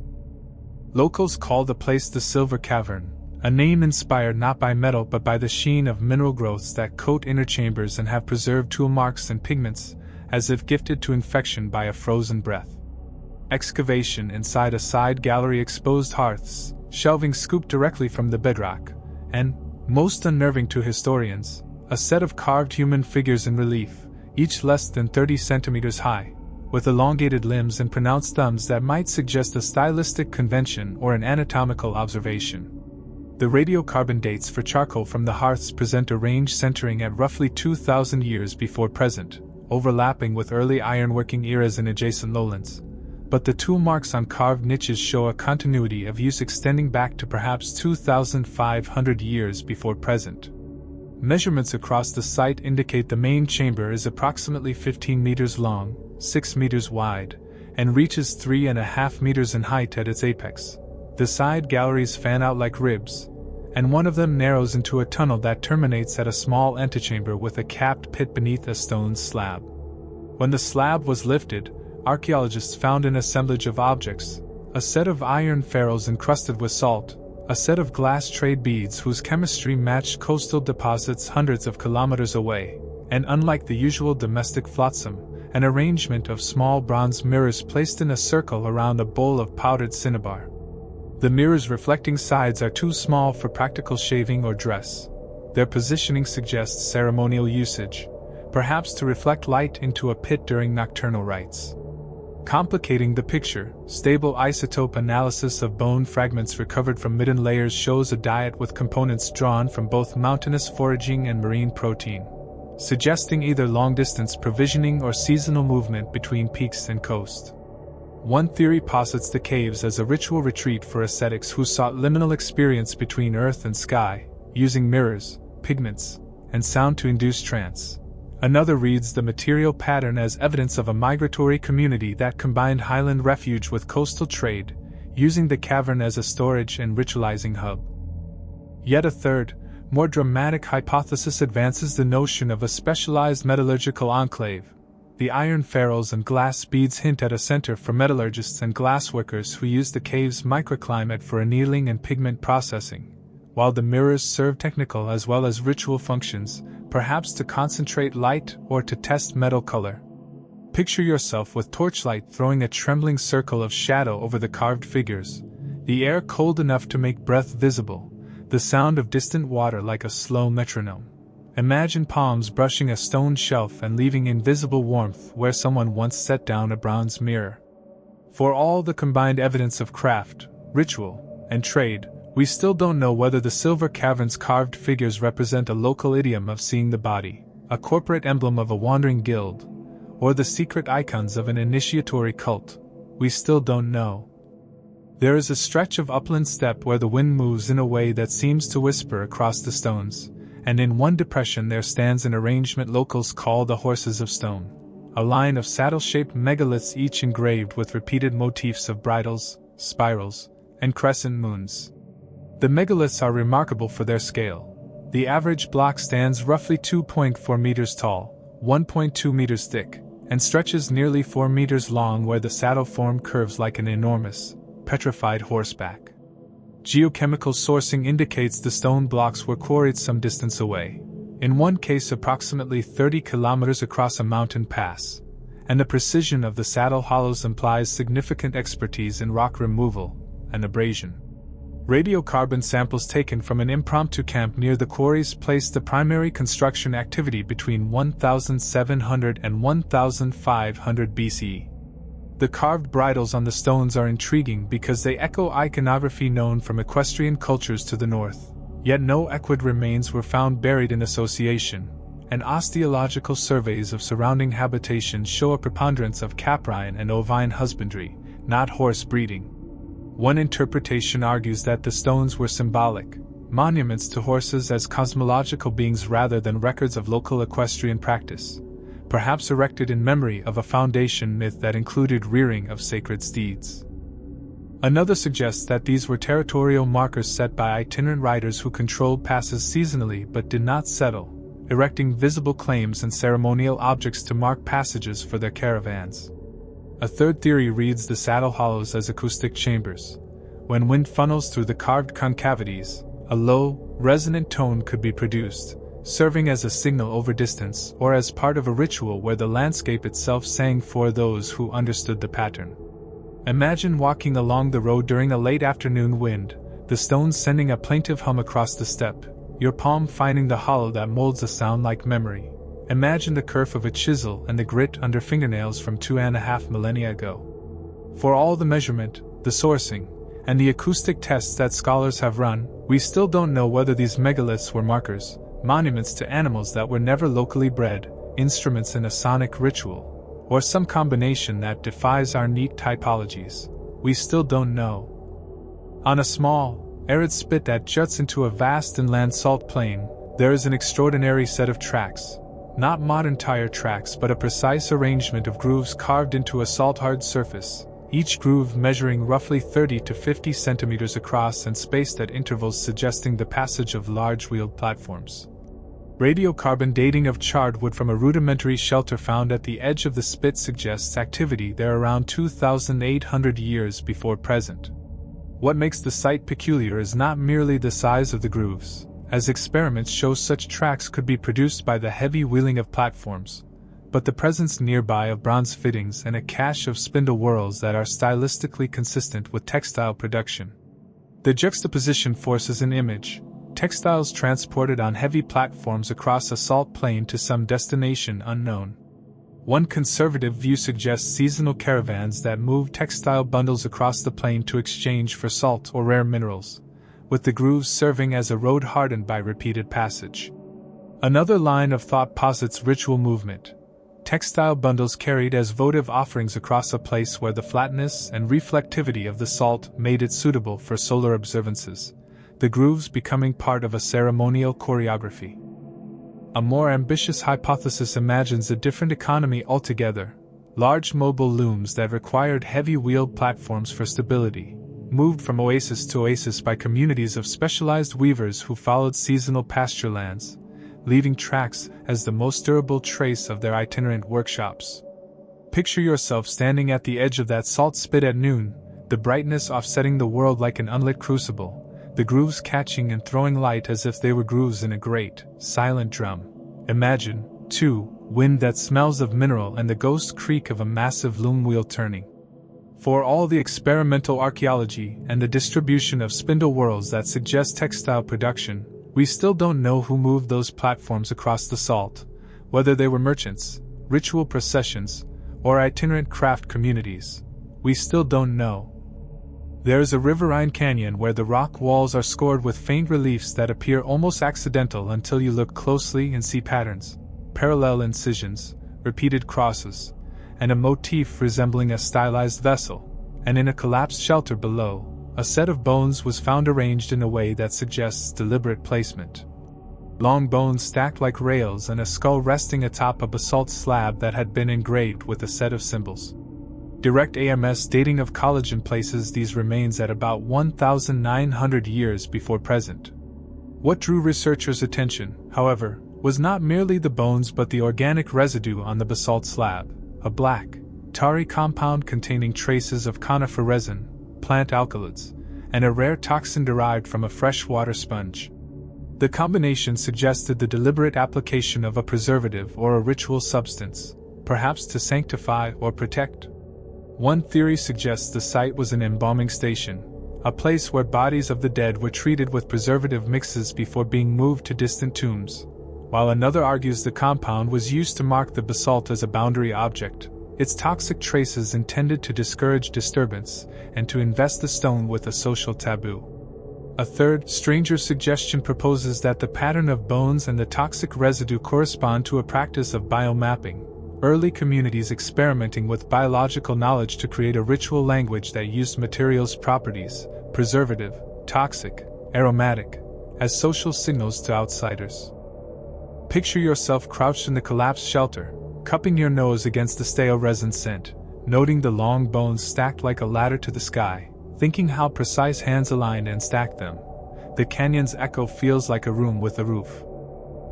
Locals call the place the Silver Cavern, a name inspired not by metal but by the sheen of mineral growths that coat inner chambers and have preserved tool marks and pigments, as if gifted to infection by a frozen breath. Excavation inside a side gallery exposed hearths, shelving scooped directly from the bedrock, and, most unnerving to historians, a set of carved human figures in relief, each less than 30 centimeters high, with elongated limbs and pronounced thumbs that might suggest a stylistic convention or an anatomical observation. The radiocarbon dates for charcoal from the hearths present a range centering at roughly 2,000 years before present, overlapping with early ironworking eras in adjacent lowlands, but the tool marks on carved niches show a continuity of use extending back to perhaps 2,500 years before present. Measurements across the site indicate the main chamber is approximately 15 meters long, 6 meters wide, and reaches 3.5 meters in height at its apex. The side galleries fan out like ribs, and one of them narrows into a tunnel that terminates at a small antechamber with a capped pit beneath a stone slab. When the slab was lifted, archaeologists found an assemblage of objects: a set of iron ferrules encrusted with salt, a set of glass trade beads whose chemistry matched coastal deposits hundreds of kilometers away, and unlike the usual domestic flotsam, an arrangement of small bronze mirrors placed in a circle around a bowl of powdered cinnabar. The mirrors' reflecting sides are too small for practical shaving or dress. Their positioning suggests ceremonial usage, perhaps to reflect light into a pit during nocturnal rites. Complicating the picture, stable isotope analysis of bone fragments recovered from midden layers shows a diet with components drawn from both mountainous foraging and marine protein, suggesting either long-distance provisioning or seasonal movement between peaks and coast. One theory posits the caves as a ritual retreat for ascetics who sought liminal experience between earth and sky, using mirrors, pigments, and sound to induce trance. Another reads the material pattern as evidence of a migratory community that combined highland refuge with coastal trade, using the cavern as a storage and ritualizing hub. Yet a third, more dramatic hypothesis advances the notion of a specialized metallurgical enclave. The iron ferrules and glass beads hint at a center for metallurgists and glassworkers who use the cave's microclimate for annealing and pigment processing, while the mirrors serve technical as well as ritual functions, perhaps to concentrate light or to test metal color. Picture yourself with torchlight throwing a trembling circle of shadow over the carved figures, the air cold enough to make breath visible, the sound of distant water like a slow metronome. Imagine palms brushing a stone shelf and leaving invisible warmth where someone once set down a bronze mirror. For all the combined evidence of craft, ritual, and trade, we still don't know whether the silver cavern's carved figures represent a local idiom of seeing the body, a corporate emblem of a wandering guild, or the secret icons of an initiatory cult. We still don't know. There is a stretch of upland steppe where the wind moves in a way that seems to whisper across the stones, and in one depression there stands an arrangement locals call the Horses of Stone, a line of saddle-shaped megaliths each engraved with repeated motifs of bridles, spirals, and crescent moons. The megaliths are remarkable for their scale. The average block stands roughly 2.4 meters tall, 1.2 meters thick, and stretches nearly 4 meters long where the saddle form curves like an enormous, petrified horseback. Geochemical sourcing indicates the stone blocks were quarried some distance away, in one case approximately 30 kilometers across a mountain pass, and the precision of the saddle hollows implies significant expertise in rock removal and abrasion. Radiocarbon samples taken from an impromptu camp near the quarries placed the primary construction activity between 1700 and 1500 BCE. The carved bridles on the stones are intriguing because they echo iconography known from equestrian cultures to the north, yet no equid remains were found buried in association, and osteological surveys of surrounding habitations show a preponderance of caprine and ovine husbandry, not horse breeding. One interpretation argues that the stones were symbolic, monuments to horses as cosmological beings rather than records of local equestrian practice, perhaps erected in memory of a foundation myth that included rearing of sacred steeds. Another suggests that these were territorial markers set by itinerant riders who controlled passes seasonally but did not settle, erecting visible claims and ceremonial objects to mark passages for their caravans. A third theory reads the saddle hollows as acoustic chambers. When wind funnels through the carved concavities, a low, resonant tone could be produced, serving as a signal over distance or as part of a ritual where the landscape itself sang for those who understood the pattern. Imagine walking along the road during a late afternoon wind, the stones sending a plaintive hum across the steppe, your palm finding the hollow that molds a sound like memory. Imagine the curve of a chisel and the grit under fingernails from 2.5 millennia ago. For all the measurement, the sourcing, and the acoustic tests that scholars have run, we still don't know whether these megaliths were markers, monuments to animals that were never locally bred, instruments in a sonic ritual, or some combination that defies our neat typologies. We still don't know. On a small, arid spit that juts into a vast inland salt plain, there is an extraordinary set of tracks. Not modern tire tracks but a precise arrangement of grooves carved into a salt-hard surface, each groove measuring roughly 30 to 50 centimeters across and spaced at intervals suggesting the passage of large wheeled platforms. Radiocarbon dating of charred wood from a rudimentary shelter found at the edge of the spit suggests activity there around 2,800 years before present. What makes the site peculiar is not merely the size of the grooves, as experiments show such tracks could be produced by the heavy wheeling of platforms, but the presence nearby of bronze fittings and a cache of spindle whorls that are stylistically consistent with textile production. The juxtaposition forces an image: textiles transported on heavy platforms across a salt plain to some destination unknown. One conservative view suggests seasonal caravans that move textile bundles across the plain to exchange for salt or rare minerals, with the grooves serving as a road hardened by repeated passage. Another line of thought posits ritual movement: textile bundles carried as votive offerings across a place where the flatness and reflectivity of the salt made it suitable for solar observances, the grooves becoming part of a ceremonial choreography. A more ambitious hypothesis imagines a different economy altogether: large mobile looms that required heavy wheeled platforms for stability, moved from oasis to oasis by communities of specialized weavers who followed seasonal pasture lands, leaving tracks as the most durable trace of their itinerant workshops. Picture yourself standing at the edge of that salt spit at noon, the brightness offsetting the world like an unlit crucible, the grooves catching and throwing light as if they were grooves in a great, silent drum. Imagine, too, wind that smells of mineral and the ghost creak of a massive loom wheel turning. For all the experimental archaeology and the distribution of spindle whorls that suggest textile production, we still don't know who moved those platforms across the salt, whether they were merchants, ritual processions, or itinerant craft communities. We still don't know. There's a riverine canyon where the rock walls are scored with faint reliefs that appear almost accidental until you look closely and see patterns, parallel incisions, repeated crosses, and a motif resembling a stylized vessel. And in a collapsed shelter below, a set of bones was found arranged in a way that suggests deliberate placement. Long bones stacked like rails and a skull resting atop a basalt slab that had been engraved with a set of symbols. Direct AMS dating of collagen places these remains at about 1,900 years before present. What drew researchers' attention, however, was not merely the bones but the organic residue on the basalt slab, a black, tarry compound containing traces of conifer resin, plant alkaloids, and a rare toxin derived from a freshwater sponge. The combination suggested the deliberate application of a preservative or a ritual substance, perhaps to sanctify or protect. One theory suggests the site was an embalming station, a place where bodies of the dead were treated with preservative mixes before being moved to distant tombs, while another argues the compound was used to mark the basalt as a boundary object, its toxic traces intended to discourage disturbance and to invest the stone with a social taboo. A third, stranger suggestion proposes that the pattern of bones and the toxic residue correspond to a practice of biomapping, early communities experimenting with biological knowledge to create a ritual language that used materials' properties, preservative, toxic, aromatic, as social signals to outsiders. Picture yourself crouched in the collapsed shelter, cupping your nose against the stale resin scent, noting the long bones stacked like a ladder to the sky, thinking how precise hands aligned and stacked them. The canyon's echo feels like a room with a roof.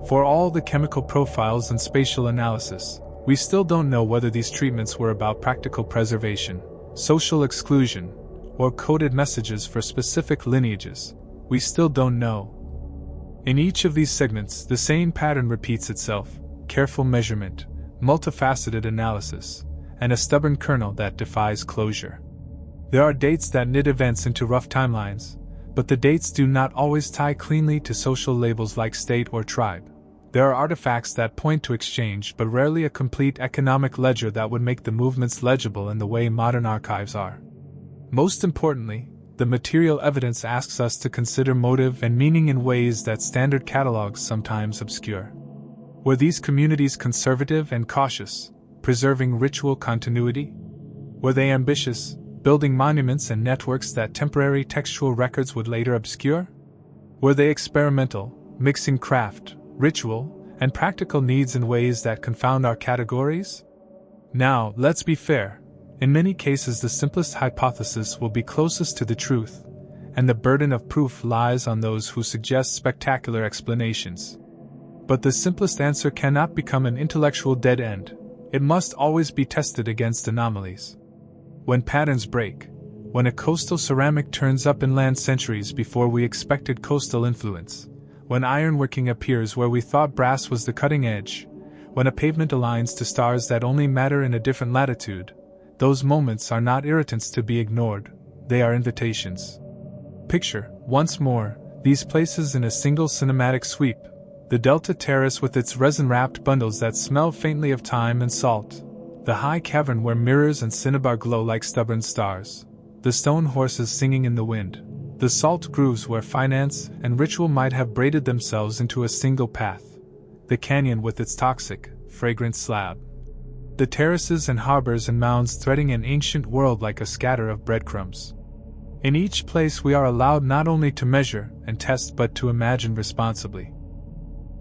For all the chemical profiles and spatial analysis, we still don't know whether these treatments were about practical preservation, social exclusion, or coded messages for specific lineages. We still don't know. In each of these segments, the same pattern repeats itself: careful measurement, multifaceted analysis, and a stubborn kernel that defies closure. There are dates that knit events into rough timelines, but the dates do not always tie cleanly to social labels like state or tribe. There are artifacts that point to exchange, but rarely a complete economic ledger that would make the movements legible in the way modern archives are. Most importantly, the material evidence asks us to consider motive and meaning in ways that standard catalogs sometimes obscure. Were these communities conservative and cautious, preserving ritual continuity? Were they ambitious, building monuments and networks that temporary textual records would later obscure? Were they experimental, mixing craft, ritual, and practical needs in ways that confound our categories? Now, let's be fair. In many cases, the simplest hypothesis will be closest to the truth, and the burden of proof lies on those who suggest spectacular explanations. But the simplest answer cannot become an intellectual dead end. It must always be tested against anomalies. When patterns break, when a coastal ceramic turns up inland centuries before we expected coastal influence, when ironworking appears where we thought brass was the cutting edge, when a pavement aligns to stars that only matter in a different latitude, those moments are not irritants to be ignored, they are invitations. Picture, once more, these places in a single cinematic sweep: the Delta Terrace with its resin-wrapped bundles that smell faintly of thyme and salt, the high cavern where mirrors and cinnabar glow like stubborn stars, the stone horses singing in the wind, the salt grooves where finance and ritual might have braided themselves into a single path, the canyon with its toxic, fragrant slab, the terraces and harbors and mounds threading an ancient world like a scatter of breadcrumbs. In each place we are allowed not only to measure and test but to imagine responsibly.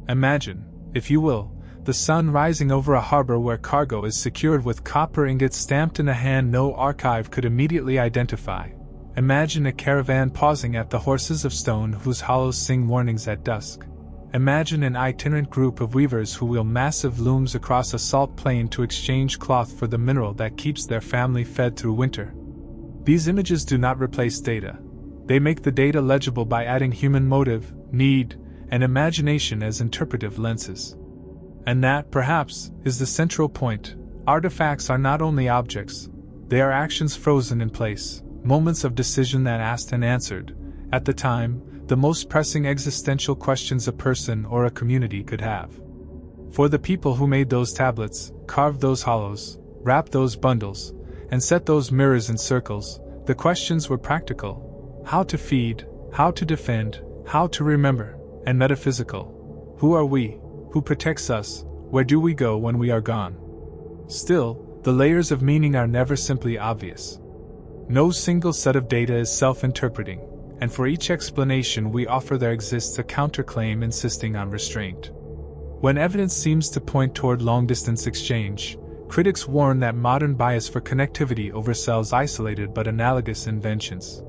Imagine, if you will, the sun rising over a harbor where cargo is secured with copper ingots stamped in a hand no archive could immediately identify. Imagine a caravan pausing at the horses of stone whose hollows sing warnings at dusk. Imagine an itinerant group of weavers who wheel massive looms across a salt plain to exchange cloth for the mineral that keeps their family fed through winter. These images do not replace data. They make the data legible by adding human motive, need, and imagination as interpretive lenses. And that, perhaps, is the central point. Artifacts are not only objects, they are actions frozen in place, moments of decision that asked and answered, at the time, the most pressing existential questions a person or a community could have. For the people who made those tablets, carved those hollows, wrapped those bundles, and set those mirrors in circles, the questions were practical: how to feed, how to defend, how to remember, and metaphysical. Who are we? Who protects us? Where do we go when we are gone? Still, the layers of meaning are never simply obvious. No single set of data is self-interpreting, and for each explanation we offer there exists a counterclaim insisting on restraint. When evidence seems to point toward long-distance exchange, critics warn that modern bias for connectivity oversells isolated but analogous inventions.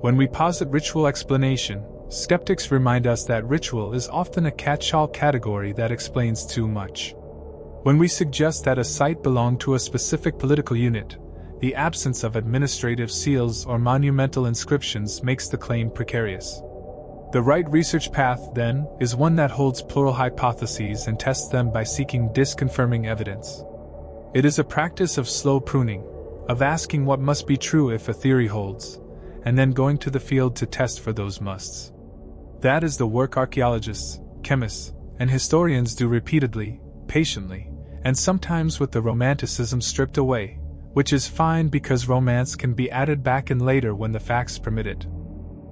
When we posit ritual explanation, skeptics remind us that ritual is often a catch-all category that explains too much. When we suggest that a site belonged to a specific political unit, the absence of administrative seals or monumental inscriptions makes the claim precarious. The right research path, then, is one that holds plural hypotheses and tests them by seeking disconfirming evidence. It is a practice of slow pruning, of asking what must be true if a theory holds, and then going to the field to test for those musts. That is the work archaeologists, chemists, and historians do repeatedly, patiently, and sometimes with the romanticism stripped away, which is fine because romance can be added back in later when the facts permit it.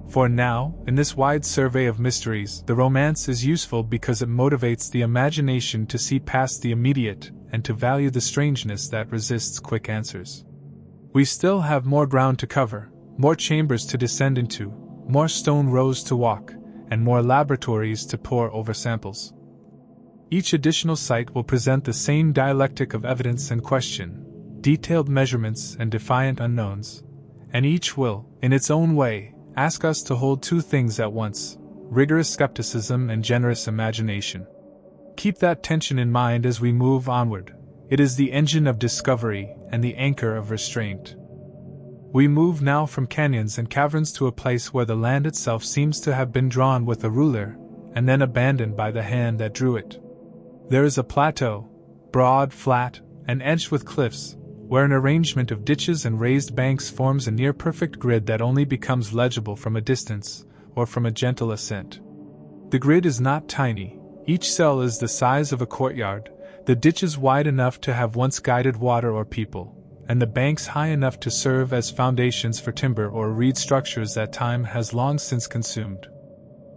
For now, in this wide survey of mysteries, the romance is useful because it motivates the imagination to see past the immediate and to value the strangeness that resists quick answers. We still have more ground to cover, more chambers to descend into, more stone rows to walk, and more laboratories to pore over samples. Each additional site will present the same dialectic of evidence and question, detailed measurements and defiant unknowns, and each will, in its own way, ask us to hold two things at once: rigorous skepticism and generous imagination. Keep that tension in mind as we move onward. It is the engine of discovery and the anchor of restraint. We move now from canyons and caverns to a place where the land itself seems to have been drawn with a ruler, and then abandoned by the hand that drew it. There is a plateau, broad, flat, and edged with cliffs, where an arrangement of ditches and raised banks forms a near-perfect grid that only becomes legible from a distance, or from a gentle ascent. The grid is not tiny. Each cell is the size of a courtyard, the ditches wide enough to have once guided water or people, and the banks high enough to serve as foundations for timber or reed structures that time has long since consumed.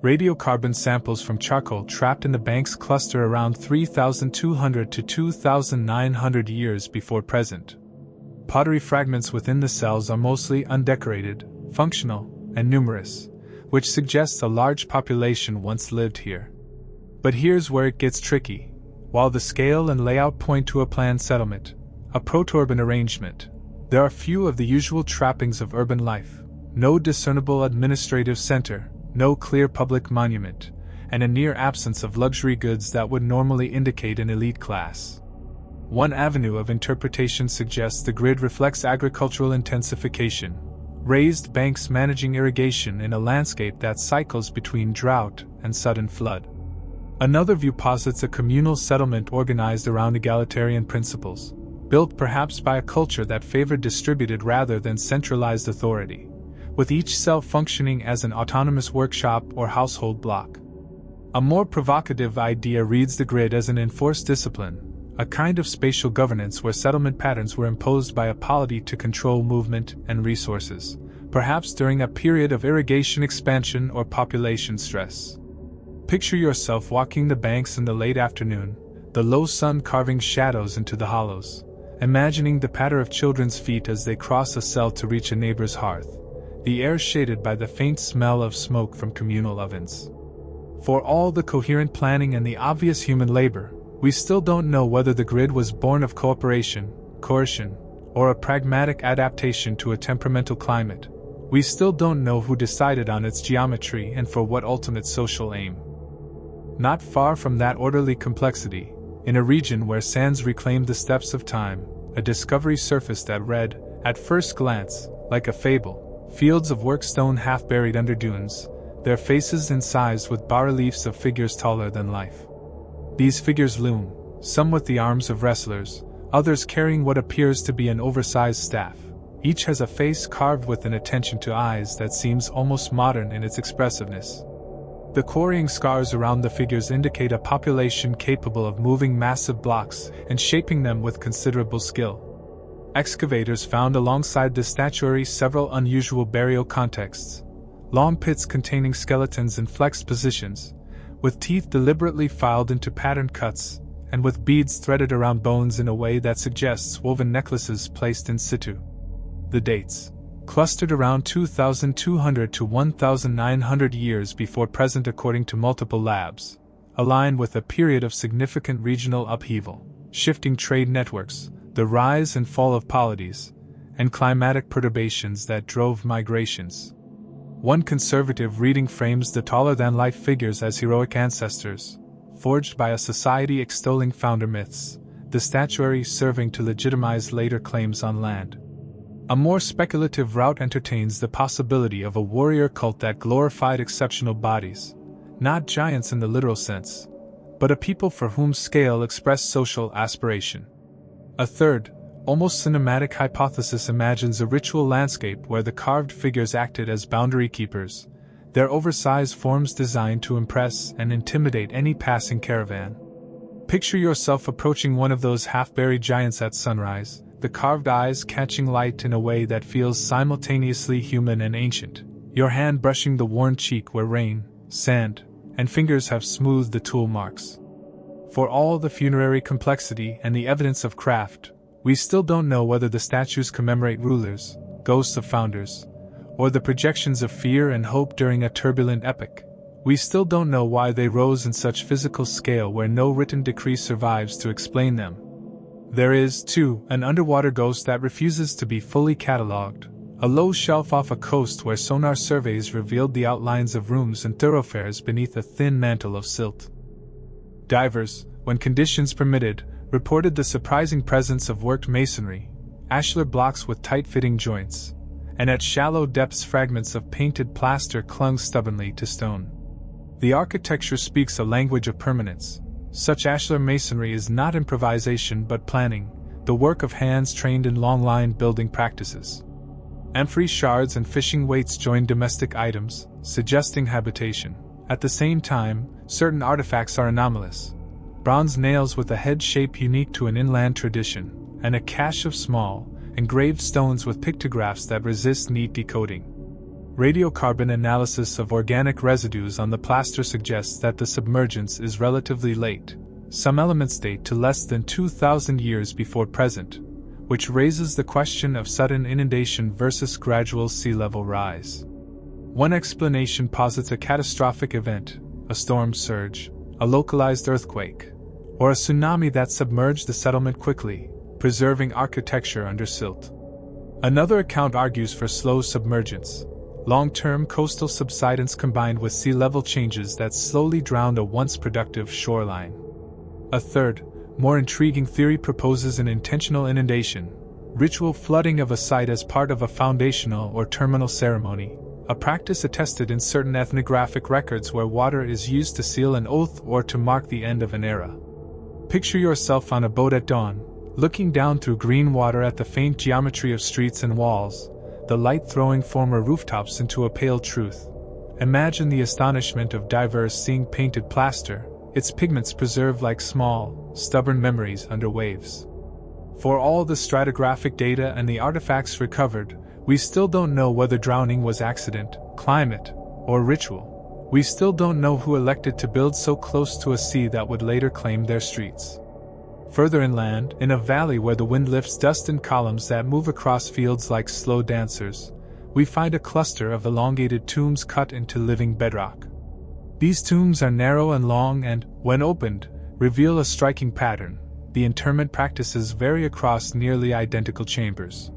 Radiocarbon samples from charcoal trapped in the banks cluster around 3,200 to 2,900 years before present. Pottery fragments within the cells are mostly undecorated, functional, and numerous, which suggests a large population once lived here. But here's where it gets tricky. While the scale and layout point to a planned settlement, a proto-urban arrangement, there are few of the usual trappings of urban life: no discernible administrative center, no clear public monument, and a near absence of luxury goods that would normally indicate an elite class. One avenue of interpretation suggests the grid reflects agricultural intensification, raised banks managing irrigation in a landscape that cycles between drought and sudden flood. Another view posits a communal settlement organized around egalitarian principles, built perhaps by a culture that favored distributed rather than centralized authority, with each cell functioning as an autonomous workshop or household block. A more provocative idea reads the grid as an enforced discipline, a kind of spatial governance where settlement patterns were imposed by a polity to control movement and resources, perhaps during a period of irrigation expansion or population stress. Picture yourself walking the banks in the late afternoon, the low sun carving shadows into the hollows, imagining the patter of children's feet as they cross a cell to reach a neighbor's hearth, the air shaded by the faint smell of smoke from communal ovens. For all the coherent planning and the obvious human labor, we still don't know whether the grid was born of cooperation, coercion, or a pragmatic adaptation to a temperamental climate. We still don't know who decided on its geometry and for what ultimate social aim. Not far from that orderly complexity, in a region where sands reclaimed the steps of time, a discovery surfaced that read, at first glance, like a fable: fields of workstone half buried under dunes, their faces incised with bas-reliefs of figures taller than life. These figures loom, some with the arms of wrestlers, others carrying what appears to be an oversized staff. Each has a face carved with an attention to eyes that seems almost modern in its expressiveness. The quarrying scars around the figures indicate a population capable of moving massive blocks and shaping them with considerable skill. Excavators found alongside the statuary several unusual burial contexts: long pits containing skeletons in flexed positions, with teeth deliberately filed into patterned cuts, and with beads threaded around bones in a way that suggests woven necklaces placed in situ. The dates, clustered around 2,200 to 1,900 years before present according to multiple labs, align with a period of significant regional upheaval, shifting trade networks, the rise and fall of polities, and climatic perturbations that drove migrations. One conservative reading frames the taller-than-life figures as heroic ancestors, forged by a society extolling founder myths, the statuary serving to legitimize later claims on land. A more speculative route entertains the possibility of a warrior cult that glorified exceptional bodies, not giants in the literal sense, but a people for whom scale expressed social aspiration. A third, almost cinematic hypothesis imagines a ritual landscape where the carved figures acted as boundary keepers, their oversized forms designed to impress and intimidate any passing caravan. Picture yourself approaching one of those half-buried giants at sunrise, the carved eyes catching light in a way that feels simultaneously human and ancient, your hand brushing the worn cheek where rain, sand, and fingers have smoothed the tool marks. For all the funerary complexity and the evidence of craft, we still don't know whether the statues commemorate rulers, ghosts of founders, or the projections of fear and hope during a turbulent epoch. We still don't know why they rose in such physical scale where no written decree survives to explain them. There is, too, an underwater ghost that refuses to be fully catalogued, a low shelf off a coast where sonar surveys revealed the outlines of rooms and thoroughfares beneath a thin mantle of silt. Divers, when conditions permitted, reported the surprising presence of worked masonry, ashlar blocks with tight-fitting joints, and at shallow depths fragments of painted plaster clung stubbornly to stone. The architecture speaks a language of permanence. Such ashlar masonry is not improvisation but planning, the work of hands trained in long-line building practices. Amphory shards and fishing weights join domestic items, suggesting habitation. At the same time, certain artifacts are anomalous. Bronze nails with a head shape unique to an inland tradition, and a cache of small, engraved stones with pictographs that resist neat decoding. Radiocarbon analysis of organic residues on the plaster suggests that the submergence is relatively late. Some elements date to less than 2,000 years before present, which raises the question of sudden inundation versus gradual sea level rise. One explanation posits a catastrophic event, a storm surge, a localized earthquake, or a tsunami that submerged the settlement quickly, preserving architecture under silt. Another account argues for slow submergence, long-term coastal subsidence combined with sea level changes that slowly drowned a once productive shoreline. A third, more intriguing theory proposes an intentional inundation, ritual flooding of a site as part of a foundational or terminal ceremony, a practice attested in certain ethnographic records where water is used to seal an oath or to mark the end of an era. Picture yourself on a boat at dawn, looking down through green water at the faint geometry of streets and walls, the light throwing former rooftops into a pale truth. Imagine the astonishment of divers seeing painted plaster, its pigments preserved like small, stubborn memories under waves. For all the stratigraphic data and the artifacts recovered, we still don't know whether drowning was accident, climate, or ritual. We still don't know who elected to build so close to a sea that would later claim their streets. Further inland, in a valley where the wind lifts dust in columns that move across fields like slow dancers, we find a cluster of elongated tombs cut into living bedrock. These tombs are narrow and long and, when opened, reveal a striking pattern. The interment practices vary across nearly identical chambers.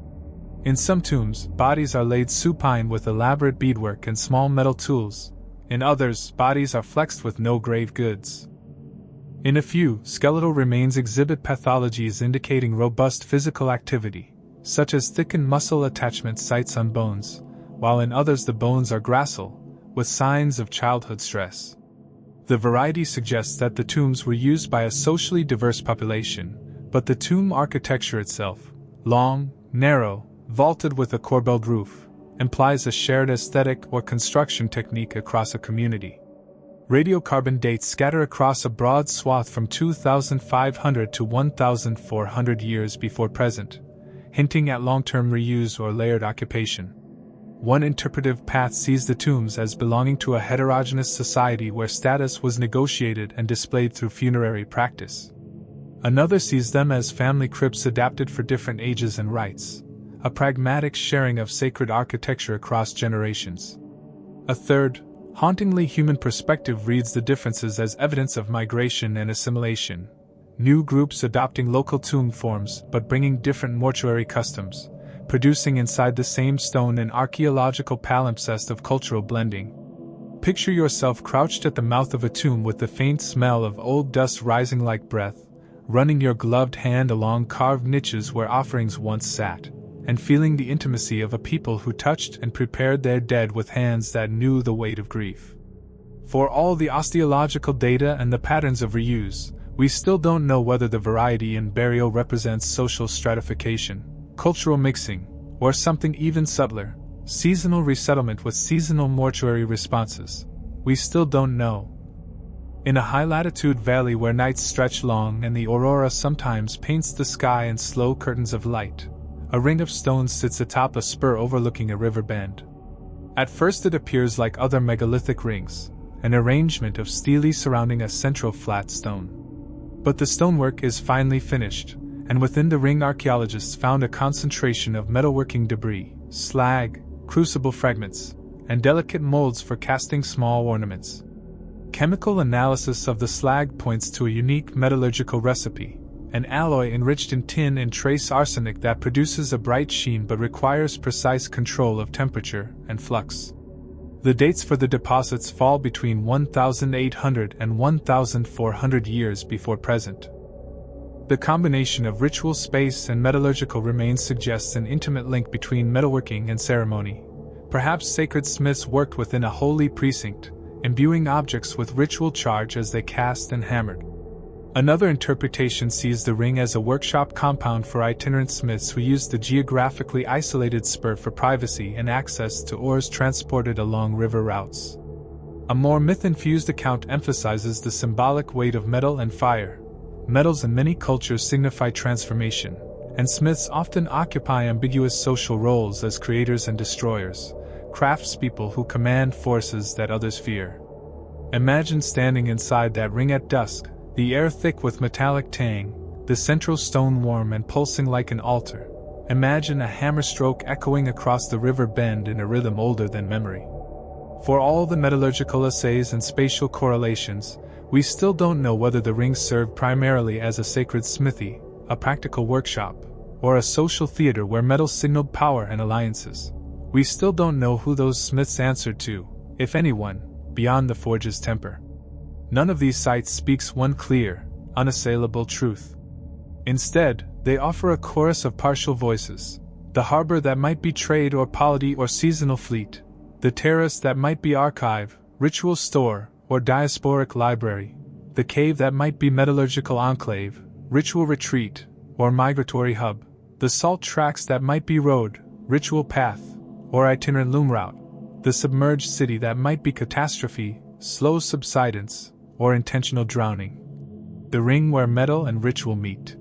In some tombs, bodies are laid supine with elaborate beadwork and small metal tools. In others, bodies are flexed with no grave goods. In a few, skeletal remains exhibit pathologies indicating robust physical activity, such as thickened muscle attachment sites on bones, while in others the bones are gracile, with signs of childhood stress. The variety suggests that the tombs were used by a socially diverse population, but the tomb architecture itself, long, narrow, vaulted with a corbelled roof, implies a shared aesthetic or construction technique across a community. Radiocarbon dates scatter across a broad swath from 2,500 to 1,400 years before present, hinting at long-term reuse or layered occupation. One interpretive path sees the tombs as belonging to a heterogeneous society where status was negotiated and displayed through funerary practice. Another sees them as family crypts adapted for different ages and rites, a pragmatic sharing of sacred architecture across generations. A third, hauntingly human perspective reads the differences as evidence of migration and assimilation, new groups adopting local tomb forms but bringing different mortuary customs, producing inside the same stone an archaeological palimpsest of cultural blending. Picture yourself crouched at the mouth of a tomb with the faint smell of old dust rising like breath, running your gloved hand along carved niches where offerings once sat, and feeling the intimacy of a people who touched and prepared their dead with hands that knew the weight of grief. For all the osteological data and the patterns of reuse, we still don't know whether the variety in burial represents social stratification, cultural mixing, or something even subtler, seasonal resettlement with seasonal mortuary responses. We still don't know. In a high-latitude valley where nights stretch long and the aurora sometimes paints the sky in slow curtains of light, a ring of stones sits atop a spur overlooking a river bend. At first it appears like other megalithic rings, an arrangement of stelae surrounding a central flat stone. But the stonework is finely finished, and within the ring archaeologists found a concentration of metalworking debris, slag, crucible fragments, and delicate molds for casting small ornaments. Chemical analysis of the slag points to a unique metallurgical recipe, an alloy enriched in tin and trace arsenic that produces a bright sheen but requires precise control of temperature and flux. The dates for the deposits fall between 1,800 and 1,400 years before present. The combination of ritual space and metallurgical remains suggests an intimate link between metalworking and ceremony. Perhaps sacred smiths worked within a holy precinct, imbuing objects with ritual charge as they cast and hammered. Another interpretation sees the ring as a workshop compound for itinerant smiths who used the geographically isolated spur for privacy and access to ores transported along river routes. A more myth-infused account emphasizes the symbolic weight of metal and fire. Metals in many cultures signify transformation, and smiths often occupy ambiguous social roles as creators and destroyers, craftspeople who command forces that others fear. Imagine standing inside that ring at dusk, the air thick with metallic tang, the central stone warm and pulsing like an altar. Imagine a hammer stroke echoing across the river bend in a rhythm older than memory. For all the metallurgical assays and spatial correlations, we still don't know whether the ring served primarily as a sacred smithy, a practical workshop, or a social theater where metal signaled power and alliances. We still don't know who those smiths answered to, if anyone, beyond the forge's temper. None of these sites speaks one clear, unassailable truth. Instead, they offer a chorus of partial voices: the harbor that might be trade or polity or seasonal fleet, the terrace that might be archive, ritual store, or diasporic library, the cave that might be metallurgical enclave, ritual retreat, or migratory hub, the salt tracks that might be road, ritual path, or itinerant loom route, the submerged city that might be catastrophe, slow subsidence, or intentional drowning, the ring where metal and ritual meet.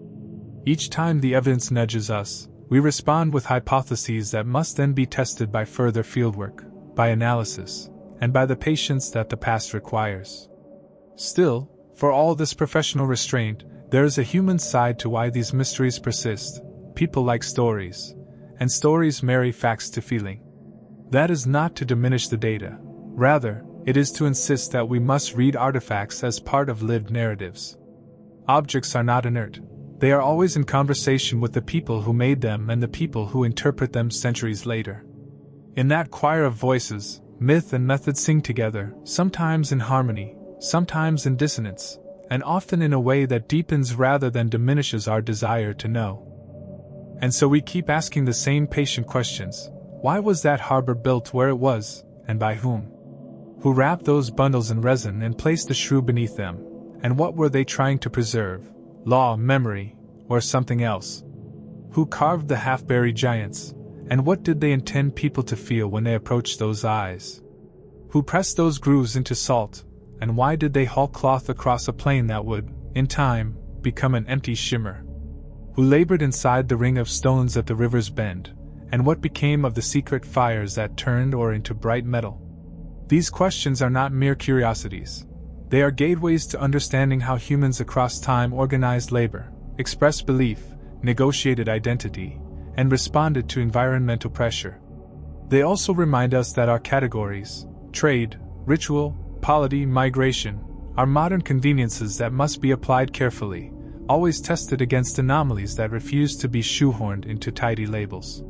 Each time the evidence nudges us, we respond with hypotheses that must then be tested by further fieldwork, by analysis, and by the patience that the past requires. Still, for all this professional restraint, there is a human side to why these mysteries persist. People like stories, and stories marry facts to feeling. That is not to diminish the data. Rather, it is to insist that we must read artifacts as part of lived narratives. Objects are not inert. They are always in conversation with the people who made them and the people who interpret them centuries later. In that choir of voices, myth and method sing together, sometimes in harmony, sometimes in dissonance, and often in a way that deepens rather than diminishes our desire to know. And so we keep asking the same patient questions. Why was that harbor built where it was, and by whom? Who wrapped those bundles in resin and placed the shrew beneath them, and what were they trying to preserve? Law, memory, or something else? Who carved the half-buried giants, and what did they intend people to feel when they approached those eyes? Who pressed those grooves into salt, and why did they haul cloth across a plain that would, in time, become an empty shimmer? Who labored inside the ring of stones at the river's bend, and what became of the secret fires that turned ore into bright metal? These questions are not mere curiosities. They are gateways to understanding how humans across time organized labor, expressed belief, negotiated identity, and responded to environmental pressure. They also remind us that our categories, trade, ritual, polity, migration, are modern conveniences that must be applied carefully, always tested against anomalies that refuse to be shoehorned into tidy labels.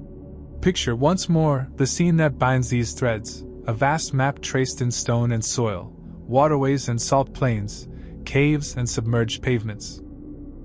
Picture once more the scene that binds these threads: a vast map traced in stone and soil, waterways and salt plains, caves and submerged pavements.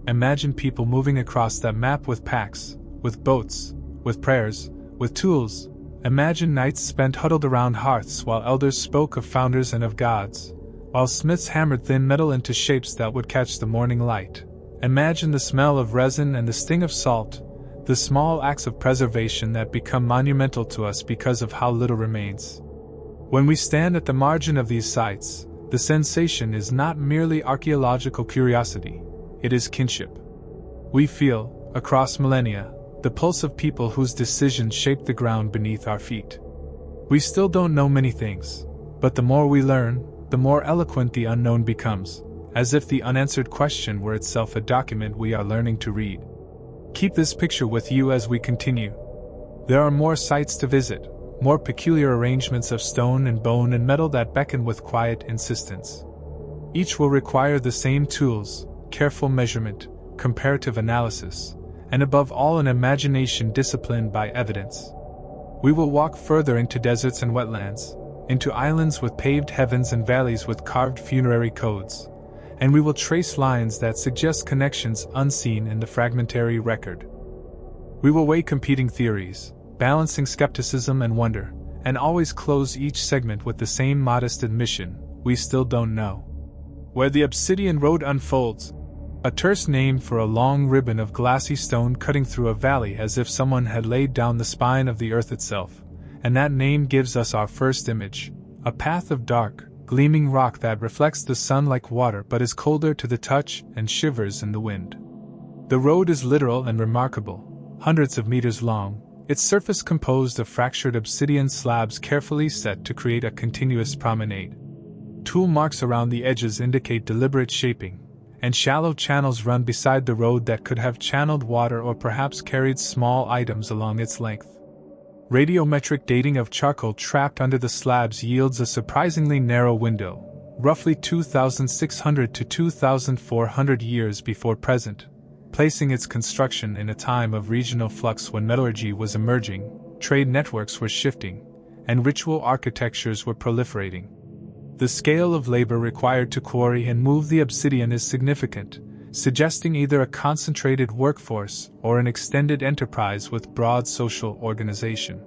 Imagine people moving across that map with packs, with boats, with prayers, with tools. Imagine nights spent huddled around hearths while elders spoke of founders and of gods, while smiths hammered thin metal into shapes that would catch the morning light. Imagine the smell of resin and the sting of salt, the small acts of preservation that become monumental to us because of how little remains. When we stand at the margin of these sites, the sensation is not merely archaeological curiosity, it is kinship. We feel, across millennia, the pulse of people whose decisions shaped the ground beneath our feet. We still don't know many things, but the more we learn, the more eloquent the unknown becomes, as if the unanswered question were itself a document we are learning to read. Keep this picture with you as we continue. There are more sites to visit, more peculiar arrangements of stone and bone and metal that beckon with quiet insistence. Each will require the same tools: careful measurement, comparative analysis, and above all an imagination disciplined by evidence. We will walk further into deserts and wetlands, into islands with paved heavens and valleys with carved funerary codes, and we will trace lines that suggest connections unseen in the fragmentary record. We will weigh competing theories, balancing skepticism and wonder, and always close each segment with the same modest admission: we still don't know. Where the obsidian road unfolds, a terse name for a long ribbon of glassy stone cutting through a valley as if someone had laid down the spine of the earth itself, and that name gives us our first image: a path of dark, gleaming rock that reflects the sun like water but is colder to the touch and shivers in the wind. The road is literal and remarkable, hundreds of meters long, its surface composed of fractured obsidian slabs carefully set to create a continuous promenade. Tool marks around the edges indicate deliberate shaping, and shallow channels run beside the road that could have channeled water or perhaps carried small items along its length. Radiometric dating of charcoal trapped under the slabs yields a surprisingly narrow window, roughly 2,600 to 2,400 years before present, placing its construction in a time of regional flux when metallurgy was emerging, trade networks were shifting, and ritual architectures were proliferating. The scale of labor required to quarry and move the obsidian is significant, suggesting either a concentrated workforce or an extended enterprise with broad social organization.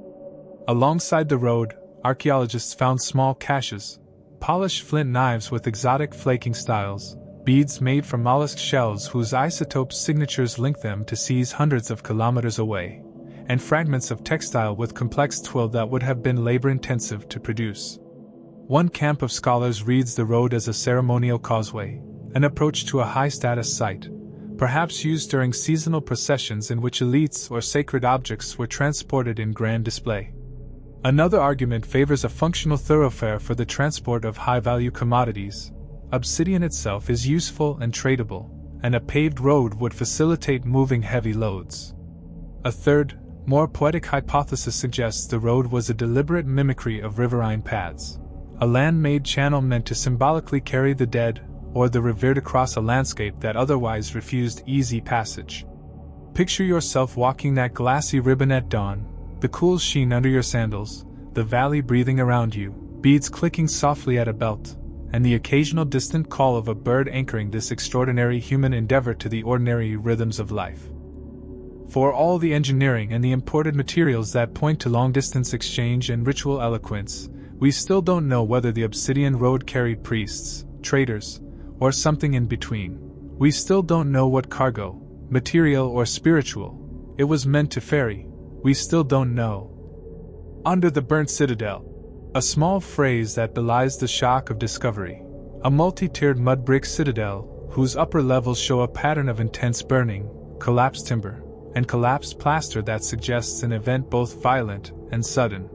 Alongside the road, archaeologists found small caches, polished flint knives with exotic flaking styles, beads made from mollusk shells whose isotope signatures link them to seas hundreds of kilometers away, and fragments of textile with complex twill that would have been labor-intensive to produce. One camp of scholars reads the road as a ceremonial causeway, an approach to a high-status site, perhaps used during seasonal processions in which elites or sacred objects were transported in grand display. Another argument favors a functional thoroughfare for the transport of high-value commodities. Obsidian itself is useful and tradable, and a paved road would facilitate moving heavy loads. A third, more poetic hypothesis suggests the road was a deliberate mimicry of riverine paths, a land-made channel meant to symbolically carry the dead or the revered across a landscape that otherwise refused easy passage. Picture yourself walking that glassy ribbon at dawn, the cool sheen under your sandals, the valley breathing around you, beads clicking softly at a belt, and the occasional distant call of a bird anchoring this extraordinary human endeavor to the ordinary rhythms of life. For all the engineering and the imported materials that point to long-distance exchange and ritual eloquence, we still don't know whether the obsidian road carried priests, traders, or something in between. We still don't know what cargo, material or spiritual, it was meant to ferry. We still don't know. Under the burnt citadel, a small phrase that belies the shock of discovery, a multi-tiered mud brick citadel whose upper levels show a pattern of intense burning, collapsed timber, and collapsed plaster that suggests an event both violent and sudden.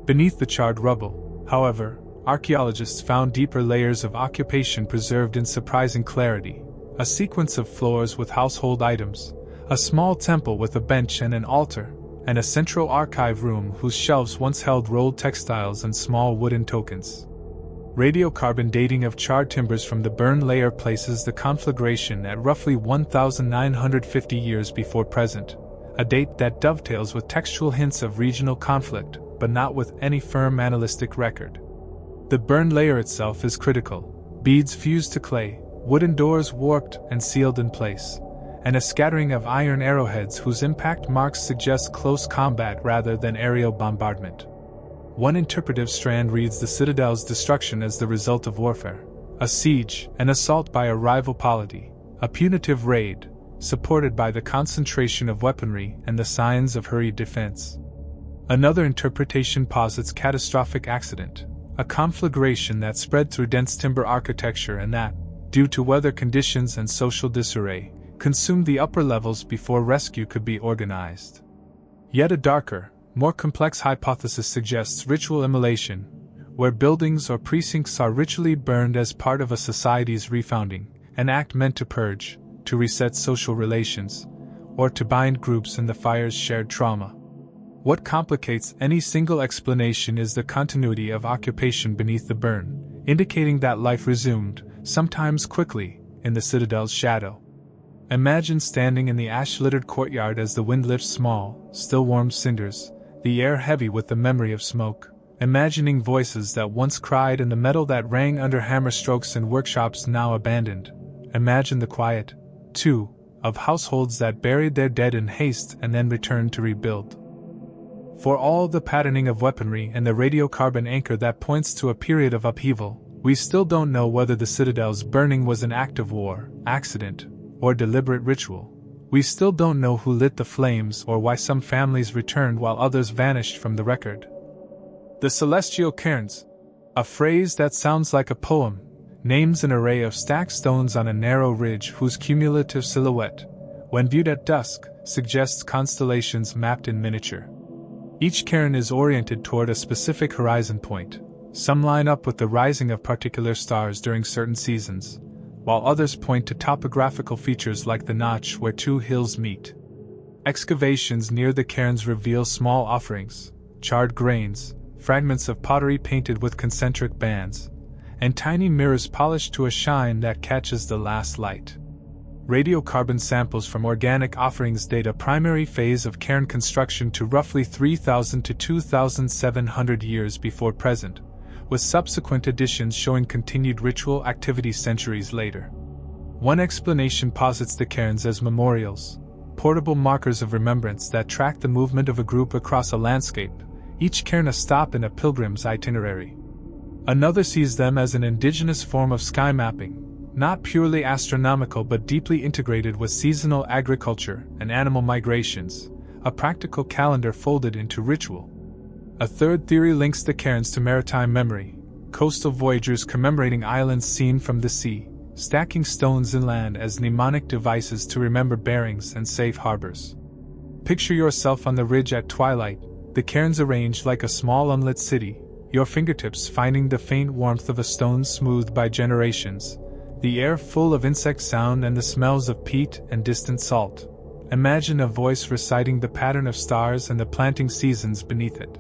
Beneath the charred rubble, however, archaeologists found deeper layers of occupation preserved in surprising clarity, a sequence of floors with household items, a small temple with a bench and an altar, and a central archive room whose shelves once held rolled textiles and small wooden tokens. Radiocarbon dating of charred timbers from the burn layer places the conflagration at roughly 1,950 years before present, a date that dovetails with textual hints of regional conflict, but not with any firm analytic record. The burn layer itself is critical, beads fused to clay, wooden doors warped and sealed in place, and a scattering of iron arrowheads whose impact marks suggest close combat rather than aerial bombardment. One interpretive strand reads the citadel's destruction as the result of warfare, a siege, an assault by a rival polity, a punitive raid, supported by the concentration of weaponry and the signs of hurried defense. Another interpretation posits catastrophic accident, a conflagration that spread through dense timber architecture and that, due to weather conditions and social disarray, consumed the upper levels before rescue could be organized. Yet a darker, more complex hypothesis suggests ritual immolation, where buildings or precincts are ritually burned as part of a society's refounding, an act meant to purge, to reset social relations, or to bind groups in the fire's shared trauma. What complicates any single explanation is the continuity of occupation beneath the burn, indicating that life resumed, sometimes quickly, in the citadel's shadow. Imagine standing in the ash-littered courtyard as the wind lifts small, still-warm cinders, the air heavy with the memory of smoke, imagining voices that once cried and the metal that rang under hammer strokes in workshops now abandoned. Imagine the quiet, too, of households that buried their dead in haste and then returned to rebuild. For all the patterning of weaponry and the radiocarbon anchor that points to a period of upheaval, we still don't know whether the citadel's burning was an act of war, accident, or deliberate ritual. We still don't know who lit the flames or why some families returned while others vanished from the record. The celestial cairns, a phrase that sounds like a poem, names an array of stacked stones on a narrow ridge whose cumulative silhouette, when viewed at dusk, suggests constellations mapped in miniature. Each cairn is oriented toward a specific horizon point. Some line up with the rising of particular stars during certain seasons, while others point to topographical features like the notch where two hills meet. Excavations near the cairns reveal small offerings, charred grains, fragments of pottery painted with concentric bands, and tiny mirrors polished to a shine that catches the last light. Radiocarbon samples from organic offerings date a primary phase of cairn construction to roughly 3,000 to 2,700 years before present, with subsequent additions showing continued ritual activity centuries later. One explanation posits the cairns as memorials, portable markers of remembrance that track the movement of a group across a landscape, each cairn a stop in a pilgrim's itinerary. Another sees them as an indigenous form of sky mapping, not purely astronomical but deeply integrated with seasonal agriculture and animal migrations, a practical calendar folded into ritual. A third theory links the cairns to maritime memory, coastal voyagers commemorating islands seen from the sea, stacking stones inland as mnemonic devices to remember bearings and safe harbors. Picture yourself on the ridge at twilight, the cairns arranged like a small unlit city, your fingertips finding the faint warmth of a stone smoothed by generations, the air full of insect sound and the smells of peat and distant salt. Imagine a voice reciting the pattern of stars and the planting seasons beneath it.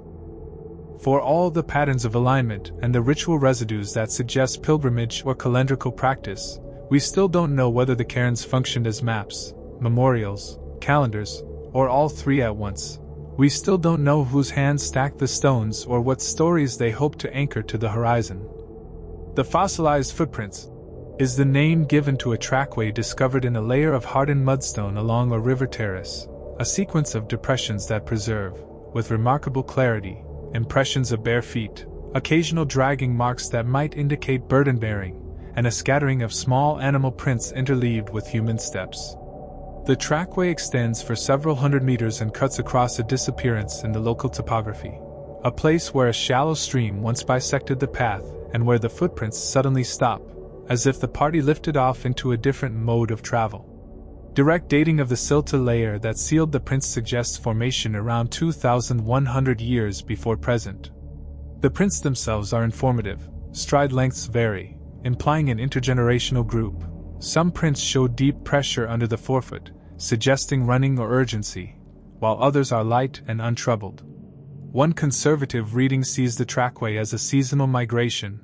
For all the patterns of alignment and the ritual residues that suggest pilgrimage or calendrical practice, we still don't know whether the cairns functioned as maps, memorials, calendars, or all three at once. We still don't know whose hands stacked the stones or what stories they hoped to anchor to the horizon. The fossilized footprints is the name given to a trackway discovered in a layer of hardened mudstone along a river terrace, a sequence of depressions that preserve, with remarkable clarity, impressions of bare feet, occasional dragging marks that might indicate burden-bearing, and a scattering of small animal prints interleaved with human steps. The trackway extends for several hundred meters and cuts across a disappearance in the local topography, a place where a shallow stream once bisected the path and where the footprints suddenly stop, as if the party lifted off into a different mode of travel. Direct dating of the silta layer that sealed the prints suggests formation around 2,100 years before present. The prints themselves are informative, stride lengths vary, implying an intergenerational group. Some prints show deep pressure under the forefoot, suggesting running or urgency, while others are light and untroubled. One conservative reading sees the trackway as a seasonal migration,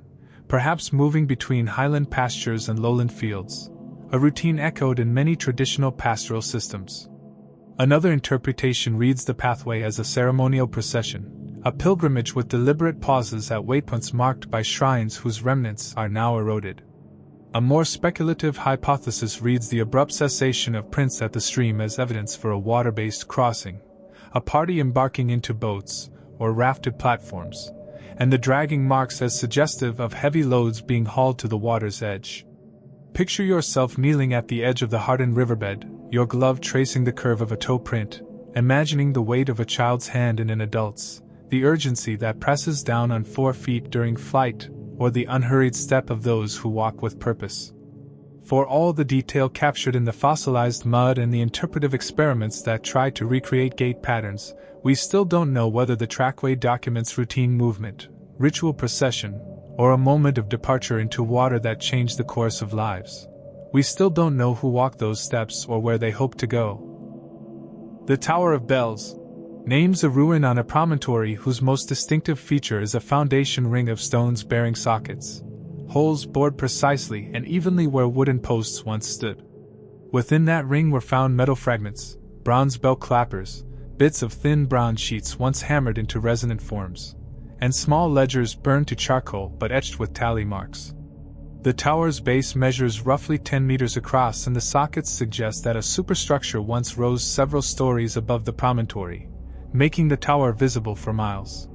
perhaps moving between highland pastures and lowland fields, a routine echoed in many traditional pastoral systems. Another interpretation reads the pathway as a ceremonial procession, a pilgrimage with deliberate pauses at waypoints marked by shrines whose remnants are now eroded. A more speculative hypothesis reads the abrupt cessation of prints at the stream as evidence for a water-based crossing, a party embarking into boats or rafted platforms, and the dragging marks as suggestive of heavy loads being hauled to the water's edge. Picture yourself kneeling at the edge of the hardened riverbed, your glove tracing the curve of a toe print, imagining the weight of a child's hand in an adult's, the urgency that presses down on 4 feet during flight, or the unhurried step of those who walk with purpose. For all the detail captured in the fossilized mud and the interpretive experiments that try to recreate gait patterns, we still don't know whether the trackway documents routine movement, ritual procession, or a moment of departure into water that changed the course of lives. We still don't know who walked those steps or where they hoped to go. The Tower of Bells names a ruin on a promontory whose most distinctive feature is a foundation ring of stones bearing sockets, holes bored precisely and evenly where wooden posts once stood. Within that ring were found metal fragments, bronze bell clappers, bits of thin brown sheets once hammered into resonant forms, and small ledgers burned to charcoal but etched with tally marks. The tower's base measures roughly 10 meters across and the sockets suggest that a superstructure once rose several stories above the promontory, making the tower visible for miles.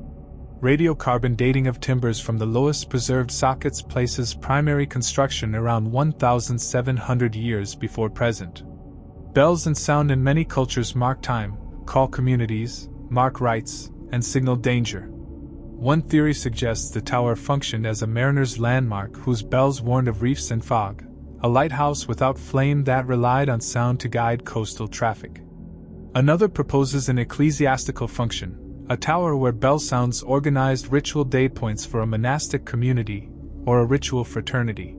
Radiocarbon dating of timbers from the lowest preserved sockets places primary construction around 1,700 years before present. Bells and sound in many cultures mark time, call communities, mark rites, and signal danger. One theory suggests the tower functioned as a mariner's landmark whose bells warned of reefs and fog, a lighthouse without flame that relied on sound to guide coastal traffic. Another proposes an ecclesiastical function, a tower where bell sounds organized ritual day points for a monastic community or a ritual fraternity.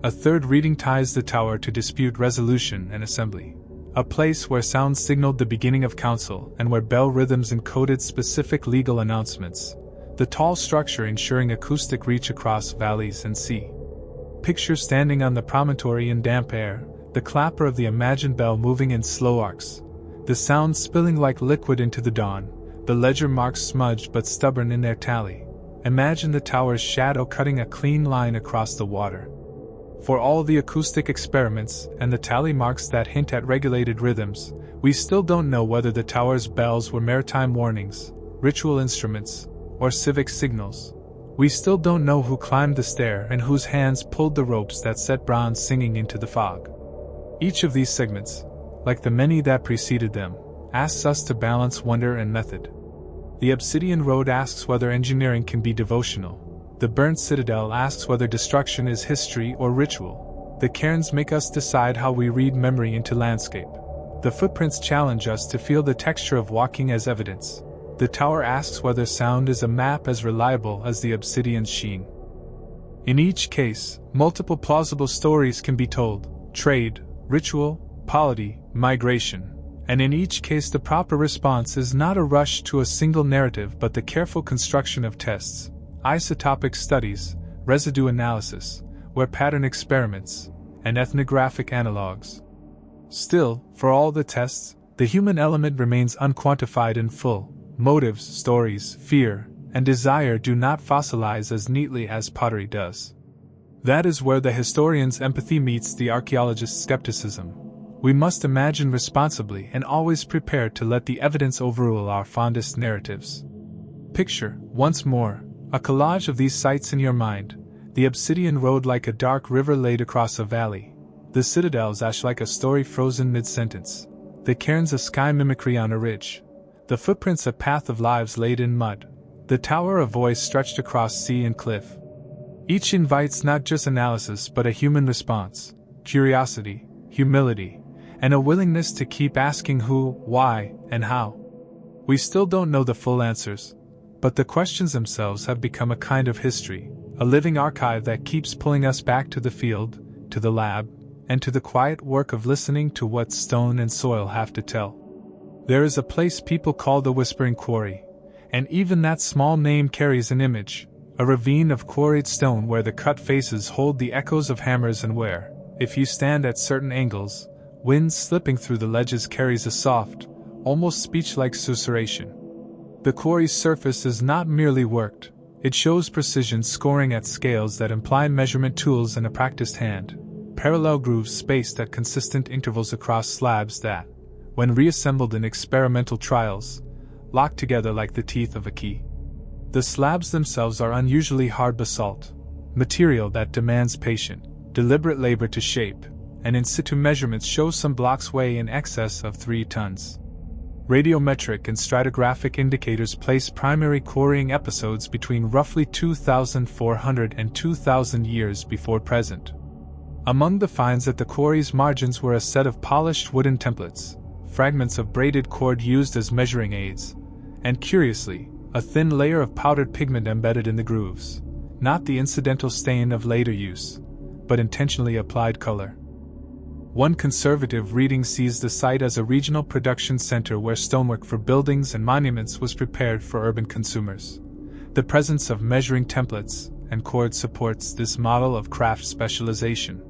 A third reading ties the tower to dispute resolution and assembly, a place where sound signaled the beginning of council and where bell rhythms encoded specific legal announcements, the tall structure ensuring acoustic reach across valleys and sea. Picture standing on the promontory in damp air, the clapper of the imagined bell moving in slow arcs, the sound spilling like liquid into the dawn, the ledger marks smudged but stubborn in their tally. Imagine the tower's shadow cutting a clean line across the water. For all the acoustic experiments and the tally marks that hint at regulated rhythms, we still don't know whether the tower's bells were maritime warnings, ritual instruments, or civic signals. We still don't know who climbed the stair and whose hands pulled the ropes that set bronze singing into the fog. Each of these segments, like the many that preceded them, asks us to balance wonder and method. The obsidian road asks whether engineering can be devotional. The burnt citadel asks whether destruction is history or ritual. The cairns make us decide how we read memory into landscape. The footprints challenge us to feel the texture of walking as evidence. The tower asks whether sound is a map as reliable as the obsidian's sheen. In each case, multiple plausible stories can be told: trade, ritual, polity, migration. And in each case the proper response is not a rush to a single narrative but the careful construction of tests, isotopic studies, residue analysis, wear pattern experiments, and ethnographic analogues. Still, for all the tests, the human element remains unquantified in full. Motives, stories, fear, and desire do not fossilize as neatly as pottery does. That is where the historian's empathy meets the archaeologist's skepticism. We must imagine responsibly and always prepared to let the evidence overrule our fondest narratives. Picture, once more, a collage of these sights in your mind: the obsidian road like a dark river laid across a valley, the citadel's ash like a story frozen mid-sentence, the cairns a sky mimicry on a ridge, the footprints a path of lives laid in mud, the tower a voice stretched across sea and cliff. Each invites not just analysis but a human response, curiosity, humility, and a willingness to keep asking who, why, and how. We still don't know the full answers, but the questions themselves have become a kind of history, a living archive that keeps pulling us back to the field, to the lab, and to the quiet work of listening to what stone and soil have to tell. There is a place people call the Whispering Quarry, and even that small name carries an image, a ravine of quarried stone where the cut faces hold the echoes of hammers and where, if you stand at certain angles, wind slipping through the ledges carries a soft, almost speech-like susurration. The quarry's surface is not merely worked, it shows precision scoring at scales that imply measurement tools and a practiced hand, parallel grooves spaced at consistent intervals across slabs that, when reassembled in experimental trials, lock together like the teeth of a key. The slabs themselves are unusually hard basalt, material that demands patient, deliberate labor to shape, and in situ measurements show some blocks weigh in excess of 3 tons. Radiometric and stratigraphic indicators place primary quarrying episodes between roughly 2,400 and 2,000 years before present. Among the finds at the quarry's margins were a set of polished wooden templates, fragments of braided cord used as measuring aids, and curiously, a thin layer of powdered pigment embedded in the grooves, not the incidental stain of later use, but intentionally applied color. One conservative reading sees the site as a regional production center where stonework for buildings and monuments was prepared for urban consumers. The presence of measuring templates and cord supports this model of craft specialization.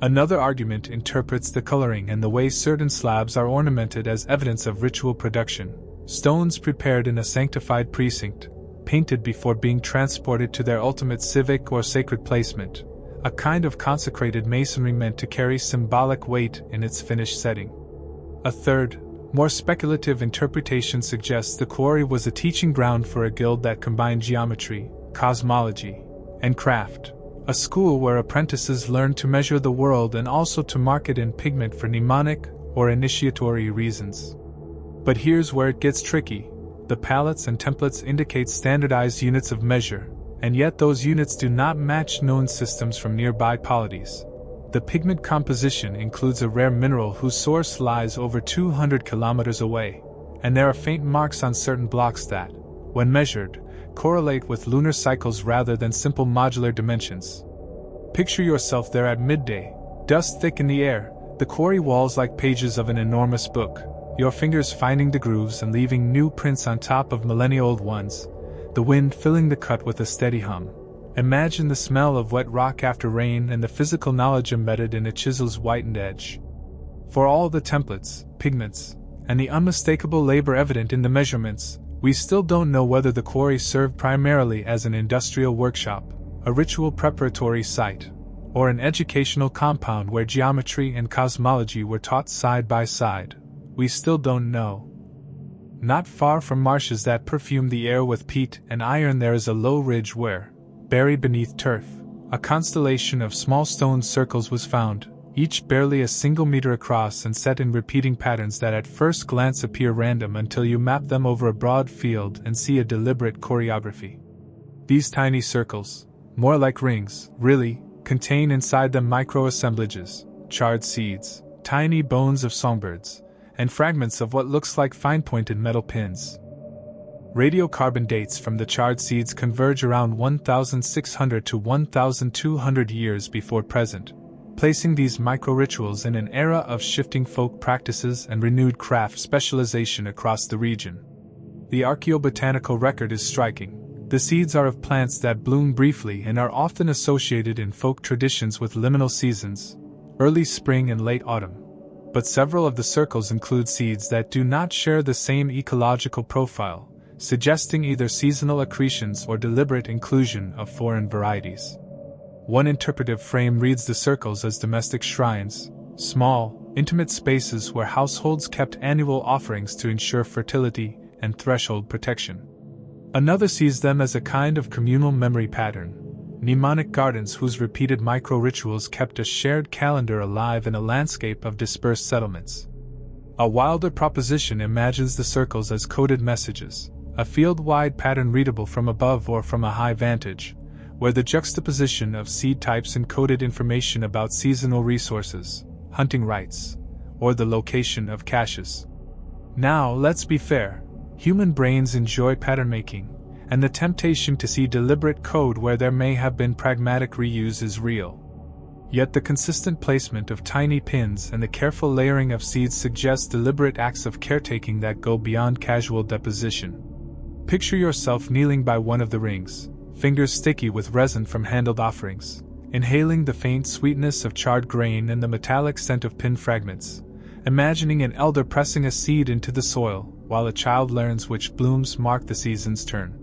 Another argument interprets the coloring and the way certain slabs are ornamented as evidence of ritual production. Stones prepared in a sanctified precinct, painted before being transported to their ultimate civic or sacred placement, a kind of consecrated masonry meant to carry symbolic weight in its finished setting. A third, more speculative interpretation suggests the quarry was a teaching ground for a guild that combined geometry, cosmology, and craft, a school where apprentices learned to measure the world and also to mark it in pigment for mnemonic or initiatory reasons. But here's where it gets tricky. The palettes and templates indicate standardized units of measure, and yet those units do not match known systems from nearby polities. The pigment composition includes a rare mineral whose source lies over 200 kilometers away, and there are faint marks on certain blocks that, when measured, correlate with lunar cycles rather than simple modular dimensions. Picture yourself there at midday, dust thick in the air, the quarry walls like pages of an enormous book, your fingers finding the grooves and leaving new prints on top of millennia-old ones, the wind filling the cut with a steady hum. Imagine the smell of wet rock after rain and the physical knowledge embedded in a chisel's whitened edge. For all the templates, pigments, and the unmistakable labor evident in the measurements, we still don't know whether the quarry served primarily as an industrial workshop, a ritual preparatory site, or an educational compound where geometry and cosmology were taught side by side. We still don't know. Not far from marshes that perfume the air with peat and iron, there is a low ridge where, buried beneath turf, a constellation of small stone circles was found, each barely a single meter across and set in repeating patterns that at first glance appear random until you map them over a broad field and see a deliberate choreography. These tiny circles, more like rings, really, contain inside them microassemblages, charred seeds, tiny bones of songbirds, and fragments of what looks like fine-pointed metal pins. Radiocarbon dates from the charred seeds converge around 1,600 to 1,200 years before present, placing these micro-rituals in an era of shifting folk practices and renewed craft specialization across the region. The archaeobotanical record is striking. The seeds are of plants that bloom briefly and are often associated in folk traditions with liminal seasons, early spring and late autumn. But several of the circles include seeds that do not share the same ecological profile, suggesting either seasonal accretions or deliberate inclusion of foreign varieties. One interpretive frame reads the circles as domestic shrines, small, intimate spaces where households kept annual offerings to ensure fertility and threshold protection. Another sees them as a kind of communal memory pattern, mnemonic gardens whose repeated micro-rituals kept a shared calendar alive in a landscape of dispersed settlements. A wilder proposition imagines the circles as coded messages, a field-wide pattern readable from above or from a high vantage, where the juxtaposition of seed types encoded information about seasonal resources, hunting rights, or the location of caches. Now, let's be fair. Human brains enjoy pattern making, and the temptation to see deliberate code where there may have been pragmatic reuse is real. Yet the consistent placement of tiny pins and the careful layering of seeds suggest deliberate acts of caretaking that go beyond casual deposition. Picture yourself kneeling by one of the rings, fingers sticky with resin from handled offerings, inhaling the faint sweetness of charred grain and the metallic scent of pin fragments, imagining an elder pressing a seed into the soil, while a child learns which blooms mark the season's turn.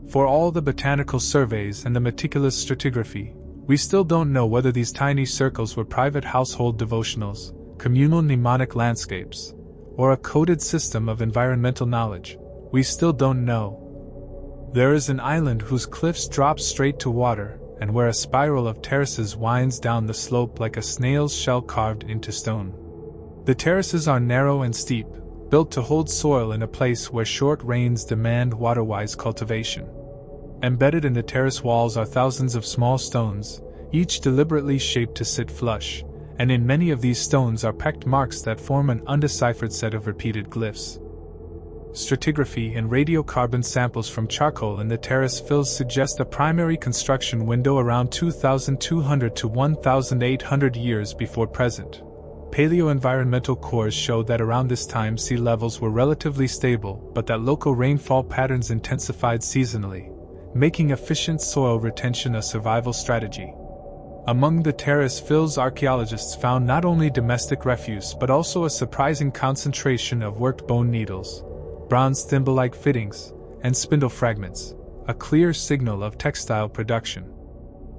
For all the botanical surveys and the meticulous stratigraphy, we still don't know whether these tiny circles were private household devotionals, communal mnemonic landscapes, or a coded system of environmental knowledge. We still don't know. There is an island whose cliffs drop straight to water, and where a spiral of terraces winds down the slope like a snail's shell carved into stone. The terraces are narrow and steep, built to hold soil in a place where short rains demand water-wise cultivation. Embedded in the terrace walls are thousands of small stones, each deliberately shaped to sit flush, and in many of these stones are pecked marks that form an undeciphered set of repeated glyphs. Stratigraphy and radiocarbon samples from charcoal in the terrace fills suggest a primary construction window around 2,200 to 1,800 years before present. Paleoenvironmental cores show that around this time sea levels were relatively stable, but that local rainfall patterns intensified seasonally, making efficient soil retention a survival strategy. Among the terrace fills, archaeologists found not only domestic refuse but also a surprising concentration of worked bone needles, bronze thimble-like fittings, and spindle fragments, a clear signal of textile production.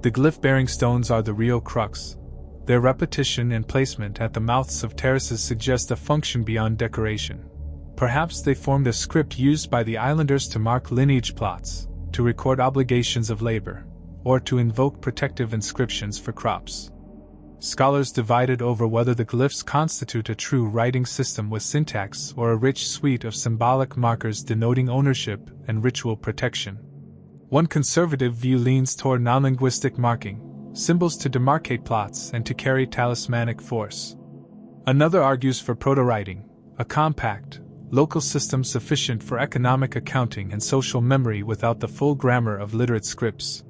The glyph-bearing stones are the real crux. Their repetition and placement at the mouths of terraces suggest a function beyond decoration. Perhaps they formed a script used by the islanders to mark lineage plots, to record obligations of labor, or to invoke protective inscriptions for crops. Scholars divided over whether the glyphs constitute a true writing system with syntax or a rich suite of symbolic markers denoting ownership and ritual protection. One conservative view leans toward non-linguistic marking, symbols to demarcate plots and to carry talismanic force. Another argues for proto-writing, a compact, local system sufficient for economic accounting and social memory without the full grammar of literate scripts.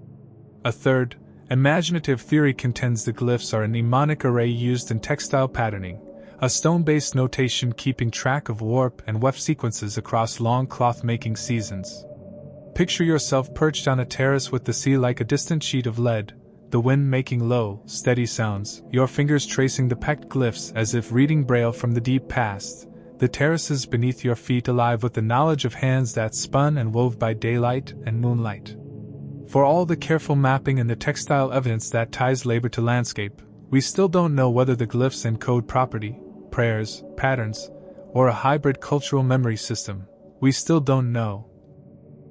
A third, imaginative theory contends the glyphs are a mnemonic array used in textile patterning, a stone-based notation keeping track of warp and weft sequences across long cloth-making seasons. Picture yourself perched on a terrace with the sea like a distant sheet of lead, the wind making low, steady sounds, your fingers tracing the pecked glyphs as if reading braille from the deep past, the terraces beneath your feet alive with the knowledge of hands that spun and wove by daylight and moonlight. For all the careful mapping and the textile evidence that ties labor to landscape, we still don't know whether the glyphs encode property, prayers, patterns, or a hybrid cultural memory system. We still don't know.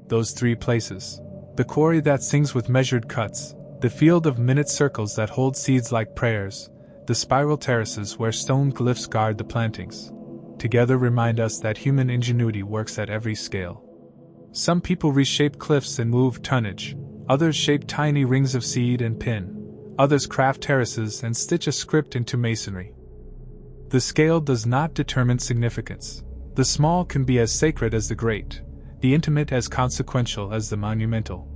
Those three places: the quarry that sings with measured cuts, the field of minute circles that hold seeds like prayers, the spiral terraces where stone glyphs guard the plantings, together remind us that human ingenuity works at every scale. Some people reshape cliffs and move tonnage, others shape tiny rings of seed and pin, others craft terraces and stitch a script into masonry. The scale does not determine significance. The small can be as sacred as the great, the intimate as consequential as the monumental.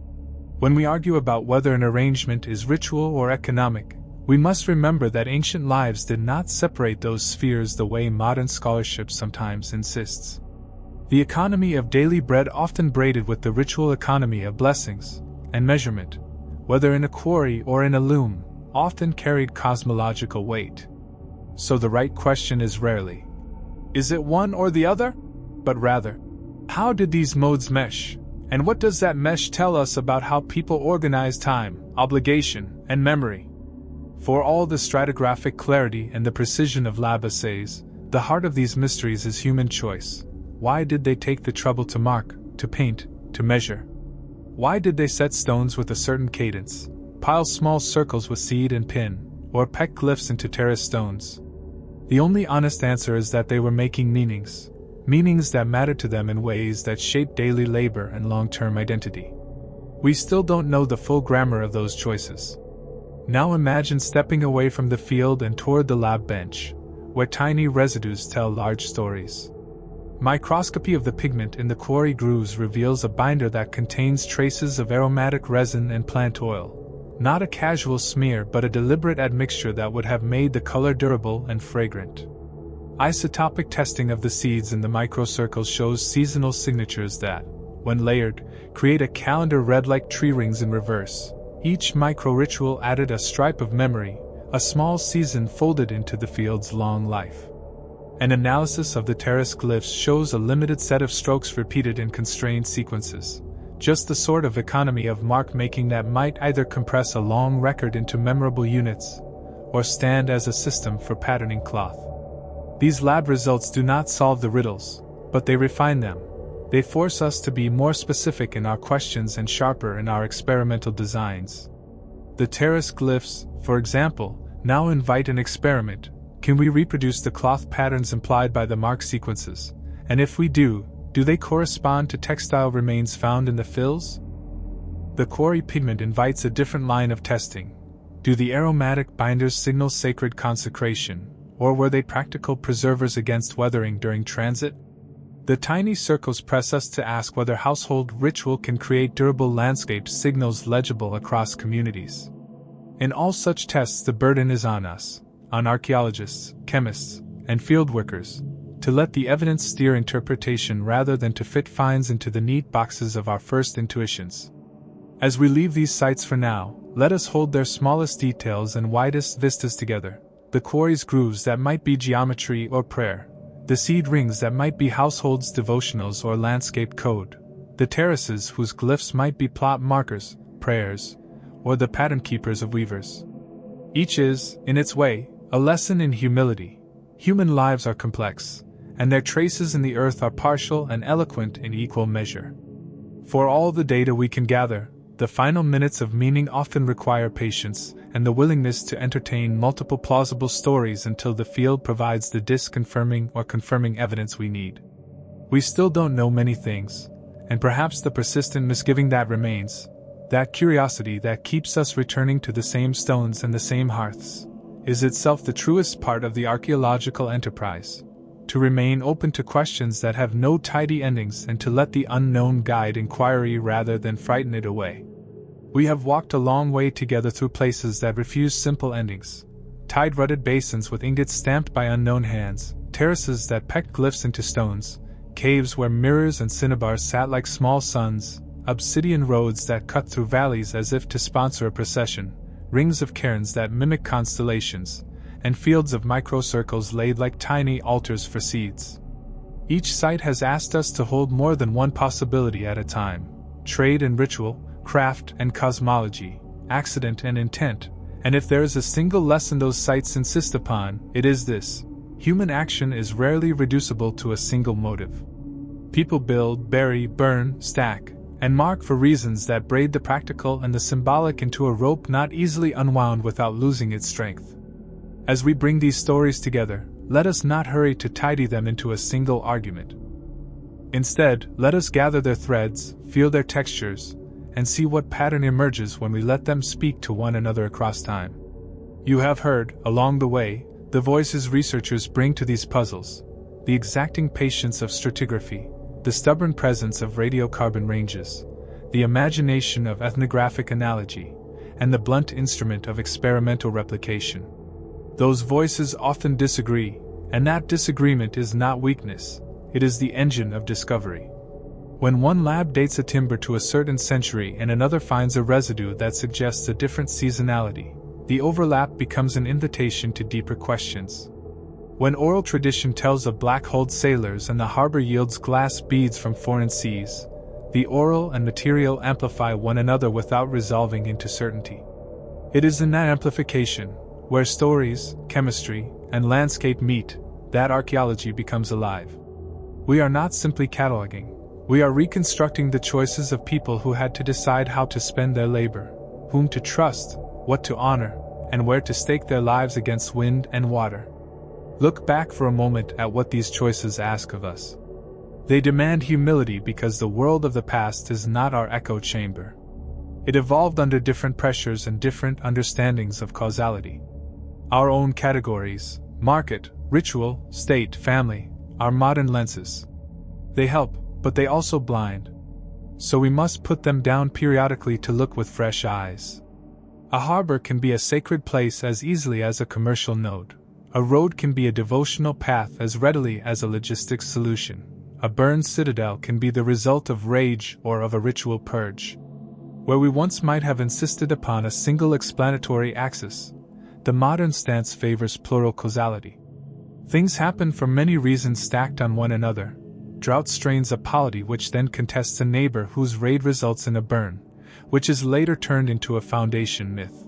When we argue about whether an arrangement is ritual or economic, we must remember that ancient lives did not separate those spheres the way modern scholarship sometimes insists. The economy of daily bread often braided with the ritual economy of blessings and measurement, whether in a quarry or in a loom, often carried cosmological weight. So the right question is rarely, is it one or the other? But rather, how did these modes mesh? And what does that mesh tell us about how people organize time, obligation, and memory? For all the stratigraphic clarity and the precision of lab assays, the heart of these mysteries is human choice. Why did they take the trouble to mark, to paint, to measure? Why did they set stones with a certain cadence, pile small circles with seed and pin, or peck glyphs into terrace stones? The only honest answer is that they were making meanings that mattered to them in ways that shaped daily labor and long-term identity. We still don't know the full grammar of those choices. Now imagine stepping away from the field and toward the lab bench, where tiny residues tell large stories. Microscopy of the pigment in the quarry grooves reveals a binder that contains traces of aromatic resin and plant oil, not a casual smear but a deliberate admixture that would have made the color durable and fragrant. Isotopic testing of the seeds in the microcircles shows seasonal signatures that, when layered, create a calendar read like tree rings in reverse. Each micro-ritual added a stripe of memory, a small season folded into the field's long life. An analysis of the terrace glyphs shows a limited set of strokes repeated in constrained sequences, just the sort of economy of mark-making that might either compress a long record into memorable units, or stand as a system for patterning cloth. These lab results do not solve the riddles, but they refine them. They force us to be more specific in our questions and sharper in our experimental designs. The terrace glyphs, for example, now invite an experiment. Can we reproduce the cloth patterns implied by the mark sequences? And if we do they correspond to textile remains found in the fills? The quarry pigment invites a different line of testing. Do the aromatic binders signal sacred consecration, or were they practical preservers against weathering during transit? The tiny circles press us to ask whether household ritual can create durable landscape signals legible across communities. In all such tests, the burden is on us, on archaeologists, chemists, and fieldworkers, to let the evidence steer interpretation rather than to fit finds into the neat boxes of our first intuitions. As we leave these sites for now, let us hold their smallest details and widest vistas together. The quarry's grooves that might be geometry or prayer, the seed rings that might be households' devotionals or landscape code, the terraces whose glyphs might be plot markers, prayers, or the pattern keepers of weavers. Each is, in its way, a lesson in humility. Human lives are complex, and their traces in the earth are partial and eloquent in equal measure. For all the data we can gather, the final minutes of meaning often require patience and the willingness to entertain multiple plausible stories until the field provides the disconfirming or confirming evidence we need. We still don't know many things, and perhaps the persistent misgiving that remains, that curiosity that keeps us returning to the same stones and the same hearths, is itself the truest part of the archaeological enterprise. To remain open to questions that have no tidy endings and to let the unknown guide inquiry rather than frighten it away. We have walked a long way together through places that refuse simple endings. Tide-rutted basins with ingots stamped by unknown hands, terraces that pecked glyphs into stones, caves where mirrors and cinnabars sat like small suns, obsidian roads that cut through valleys as if to sponsor a procession, rings of cairns that mimic constellations, and fields of microcircles laid like tiny altars for seeds. Each site has asked us to hold more than one possibility at a time: trade and ritual, craft and cosmology, accident and intent, and if there is a single lesson those sites insist upon, it is this: human action is rarely reducible to a single motive. People build, bury, burn, stack, and mark for reasons that braid the practical and the symbolic into a rope not easily unwound without losing its strength. As we bring these stories together, let us not hurry to tidy them into a single argument. Instead, let us gather their threads, feel their textures, and see what pattern emerges when we let them speak to one another across time. You have heard, along the way, the voices researchers bring to these puzzles: the exacting patience of stratigraphy, the stubborn presence of radiocarbon ranges, the imagination of ethnographic analogy, and the blunt instrument of experimental replication. Those voices often disagree, and that disagreement is not weakness, it is the engine of discovery. When one lab dates a timber to a certain century and another finds a residue that suggests a different seasonality, the overlap becomes an invitation to deeper questions. When oral tradition tells of black-hulled sailors and the harbor yields glass beads from foreign seas, the oral and material amplify one another without resolving into certainty. It is in that amplification, where stories, chemistry, and landscape meet, that archaeology becomes alive. We are not simply cataloging, we are reconstructing the choices of people who had to decide how to spend their labor, whom to trust, what to honor, and where to stake their lives against wind and water. Look back for a moment at what these choices ask of us. They demand humility because the world of the past is not our echo chamber. It evolved under different pressures and different understandings of causality. Our own categories, market, ritual, state, family, are modern lenses. They help, but they also blind. So we must put them down periodically to look with fresh eyes. A harbor can be a sacred place as easily as a commercial node. A road can be a devotional path as readily as a logistics solution. A burned citadel can be the result of rage or of a ritual purge. Where we once might have insisted upon a single explanatory axis, the modern stance favors plural causality. Things happen for many reasons stacked on one another. Drought strains a polity which then contests a neighbor whose raid results in a burn, which is later turned into a foundation myth.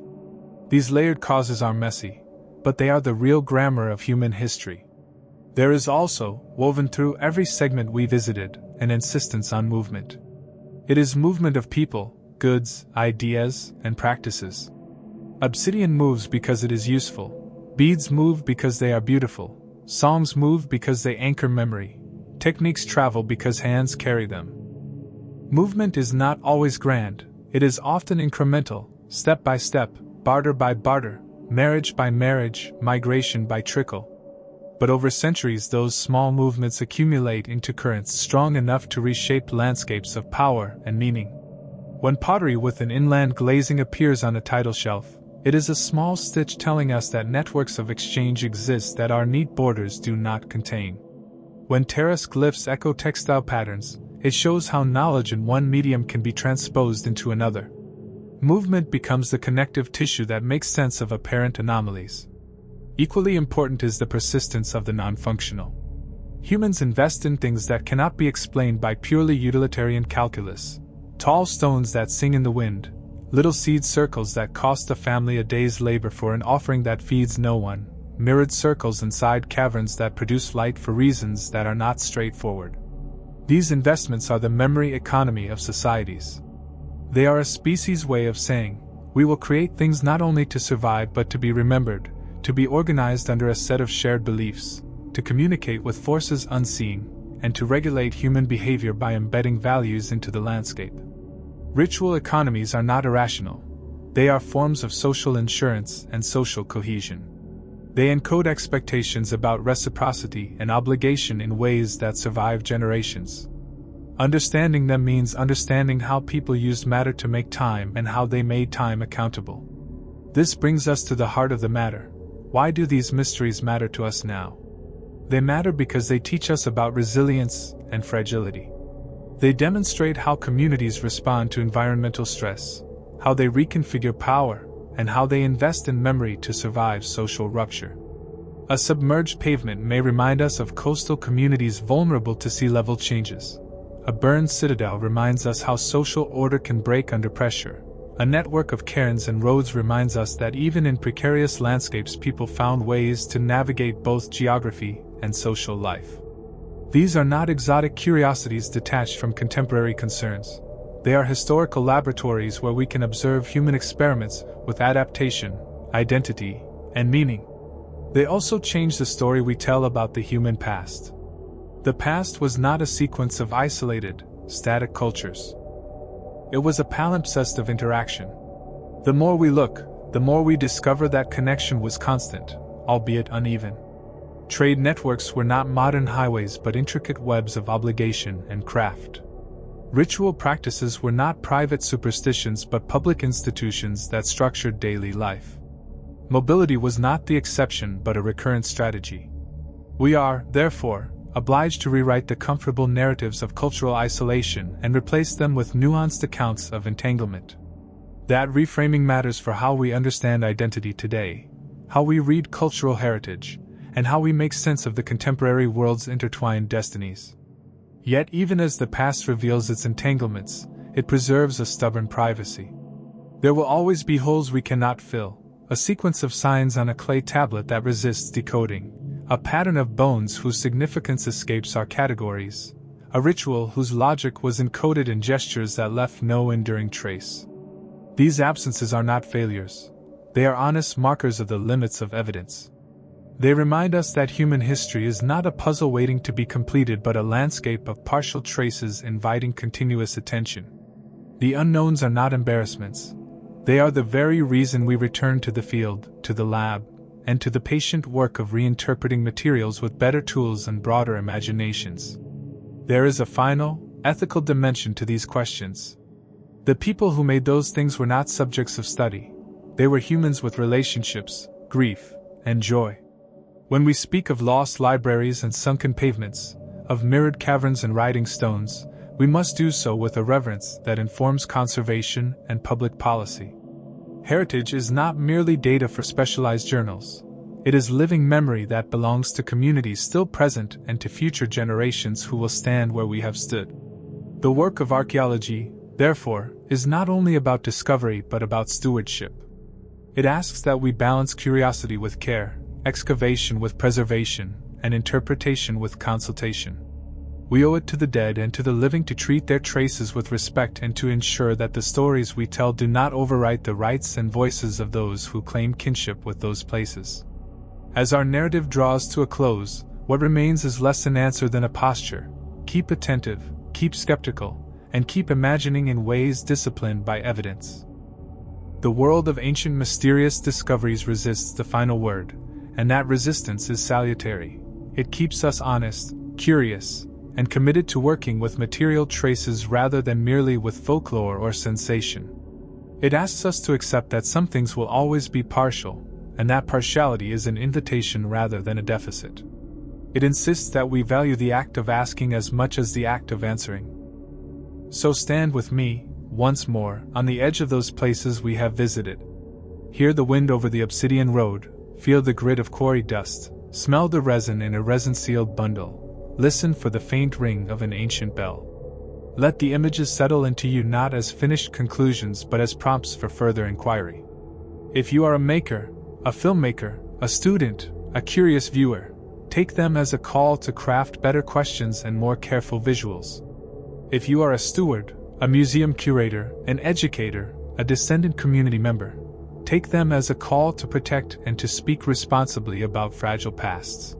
These layered causes are messy, but they are the real grammar of human history. There is also, woven through every segment we visited, an insistence on movement. It is movement of people, goods, ideas, and practices. Obsidian moves because it is useful. Beads move because they are beautiful. Songs move because they anchor memory. Techniques travel because hands carry them. Movement is not always grand. It is often incremental, step by step, barter by barter, marriage by marriage, migration by trickle. But over centuries those small movements accumulate into currents strong enough to reshape landscapes of power and meaning. When pottery with an inland glazing appears on a tidal shelf, it is a small stitch telling us that networks of exchange exist that our neat borders do not contain. When terrace glyphs echo textile patterns, it shows how knowledge in one medium can be transposed into another. Movement becomes the connective tissue that makes sense of apparent anomalies. Equally important is the persistence of the non-functional. Humans invest in things that cannot be explained by purely utilitarian calculus. Tall stones that sing in the wind, little seed circles that cost a family a day's labor for an offering that feeds no one, mirrored circles inside caverns that produce light for reasons that are not straightforward. These investments are the memory economy of societies. They are a species' way of saying, we will create things not only to survive but to be remembered, to be organized under a set of shared beliefs, to communicate with forces unseen, and to regulate human behavior by embedding values into the landscape. Ritual economies are not irrational. They are forms of social insurance and social cohesion. They encode expectations about reciprocity and obligation in ways that survive generations. Understanding them means understanding how people used matter to make time and how they made time accountable. This brings us to the heart of the matter. Why do these mysteries matter to us now? They matter because they teach us about resilience and fragility. They demonstrate how communities respond to environmental stress, how they reconfigure power, and how they invest in memory to survive social rupture. A submerged pavement may remind us of coastal communities vulnerable to sea level changes. A burned citadel reminds us how social order can break under pressure. A network of cairns and roads reminds us that even in precarious landscapes, people found ways to navigate both geography and social life. These are not exotic curiosities detached from contemporary concerns. They are historical laboratories where we can observe human experiments with adaptation, identity, and meaning. They also change the story we tell about the human past. The past was not a sequence of isolated, static cultures. It was a palimpsest of interaction. The more we look, the more we discover that connection was constant, albeit uneven. Trade networks were not modern highways but intricate webs of obligation and craft. Ritual practices were not private superstitions but public institutions that structured daily life. Mobility was not the exception but a recurrent strategy. We are, therefore, obliged to rewrite the comfortable narratives of cultural isolation and replace them with nuanced accounts of entanglement. That reframing matters for how we understand identity today, how we read cultural heritage, and how we make sense of the contemporary world's intertwined destinies. Yet even as the past reveals its entanglements, it preserves a stubborn privacy. There will always be holes we cannot fill, a sequence of signs on a clay tablet that resists decoding, a pattern of bones whose significance escapes our categories, a ritual whose logic was encoded in gestures that left no enduring trace. These absences are not failures. They are honest markers of the limits of evidence. They remind us that human history is not a puzzle waiting to be completed but a landscape of partial traces inviting continuous attention. The unknowns are not embarrassments. They are the very reason we return to the field, to the lab, and to the patient work of reinterpreting materials with better tools and broader imaginations. There is a final, ethical dimension to these questions. The people who made those things were not subjects of study. They were humans with relationships, grief, and joy. When we speak of lost libraries and sunken pavements, of mirrored caverns and writing stones, we must do so with a reverence that informs conservation and public policy. Heritage is not merely data for specialized journals. It is living memory that belongs to communities still present and to future generations who will stand where we have stood. The work of archaeology, therefore, is not only about discovery but about stewardship. It asks that we balance curiosity with care, excavation with preservation, and interpretation with consultation. We owe it to the dead and to the living to treat their traces with respect and to ensure that the stories we tell do not overwrite the rights and voices of those who claim kinship with those places. As our narrative draws to a close, what remains is less an answer than a posture. Keep attentive, keep skeptical, and keep imagining in ways disciplined by evidence. The world of ancient mysterious discoveries resists the final word, and that resistance is salutary. It keeps us honest, curious, and committed to working with material traces rather than merely with folklore or sensation. It asks us to accept that some things will always be partial, and that partiality is an invitation rather than a deficit. It insists that we value the act of asking as much as the act of answering. So stand with me, once more, on the edge of those places we have visited. Hear the wind over the obsidian road, feel the grit of quarry dust, smell the resin in a resin-sealed bundle. Listen for the faint ring of an ancient bell. Let the images settle into you not as finished conclusions but as prompts for further inquiry. If you are a maker, a filmmaker, a student, a curious viewer, take them as a call to craft better questions and more careful visuals. If you are a steward, a museum curator, an educator, a descendant community member, take them as a call to protect and to speak responsibly about fragile pasts.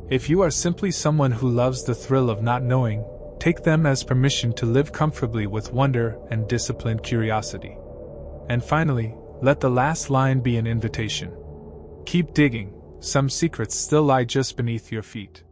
If you are simply someone who loves the thrill of not knowing, take them as permission to live comfortably with wonder and disciplined curiosity. And finally, let the last line be an invitation. Keep digging, some secrets still lie just beneath your feet.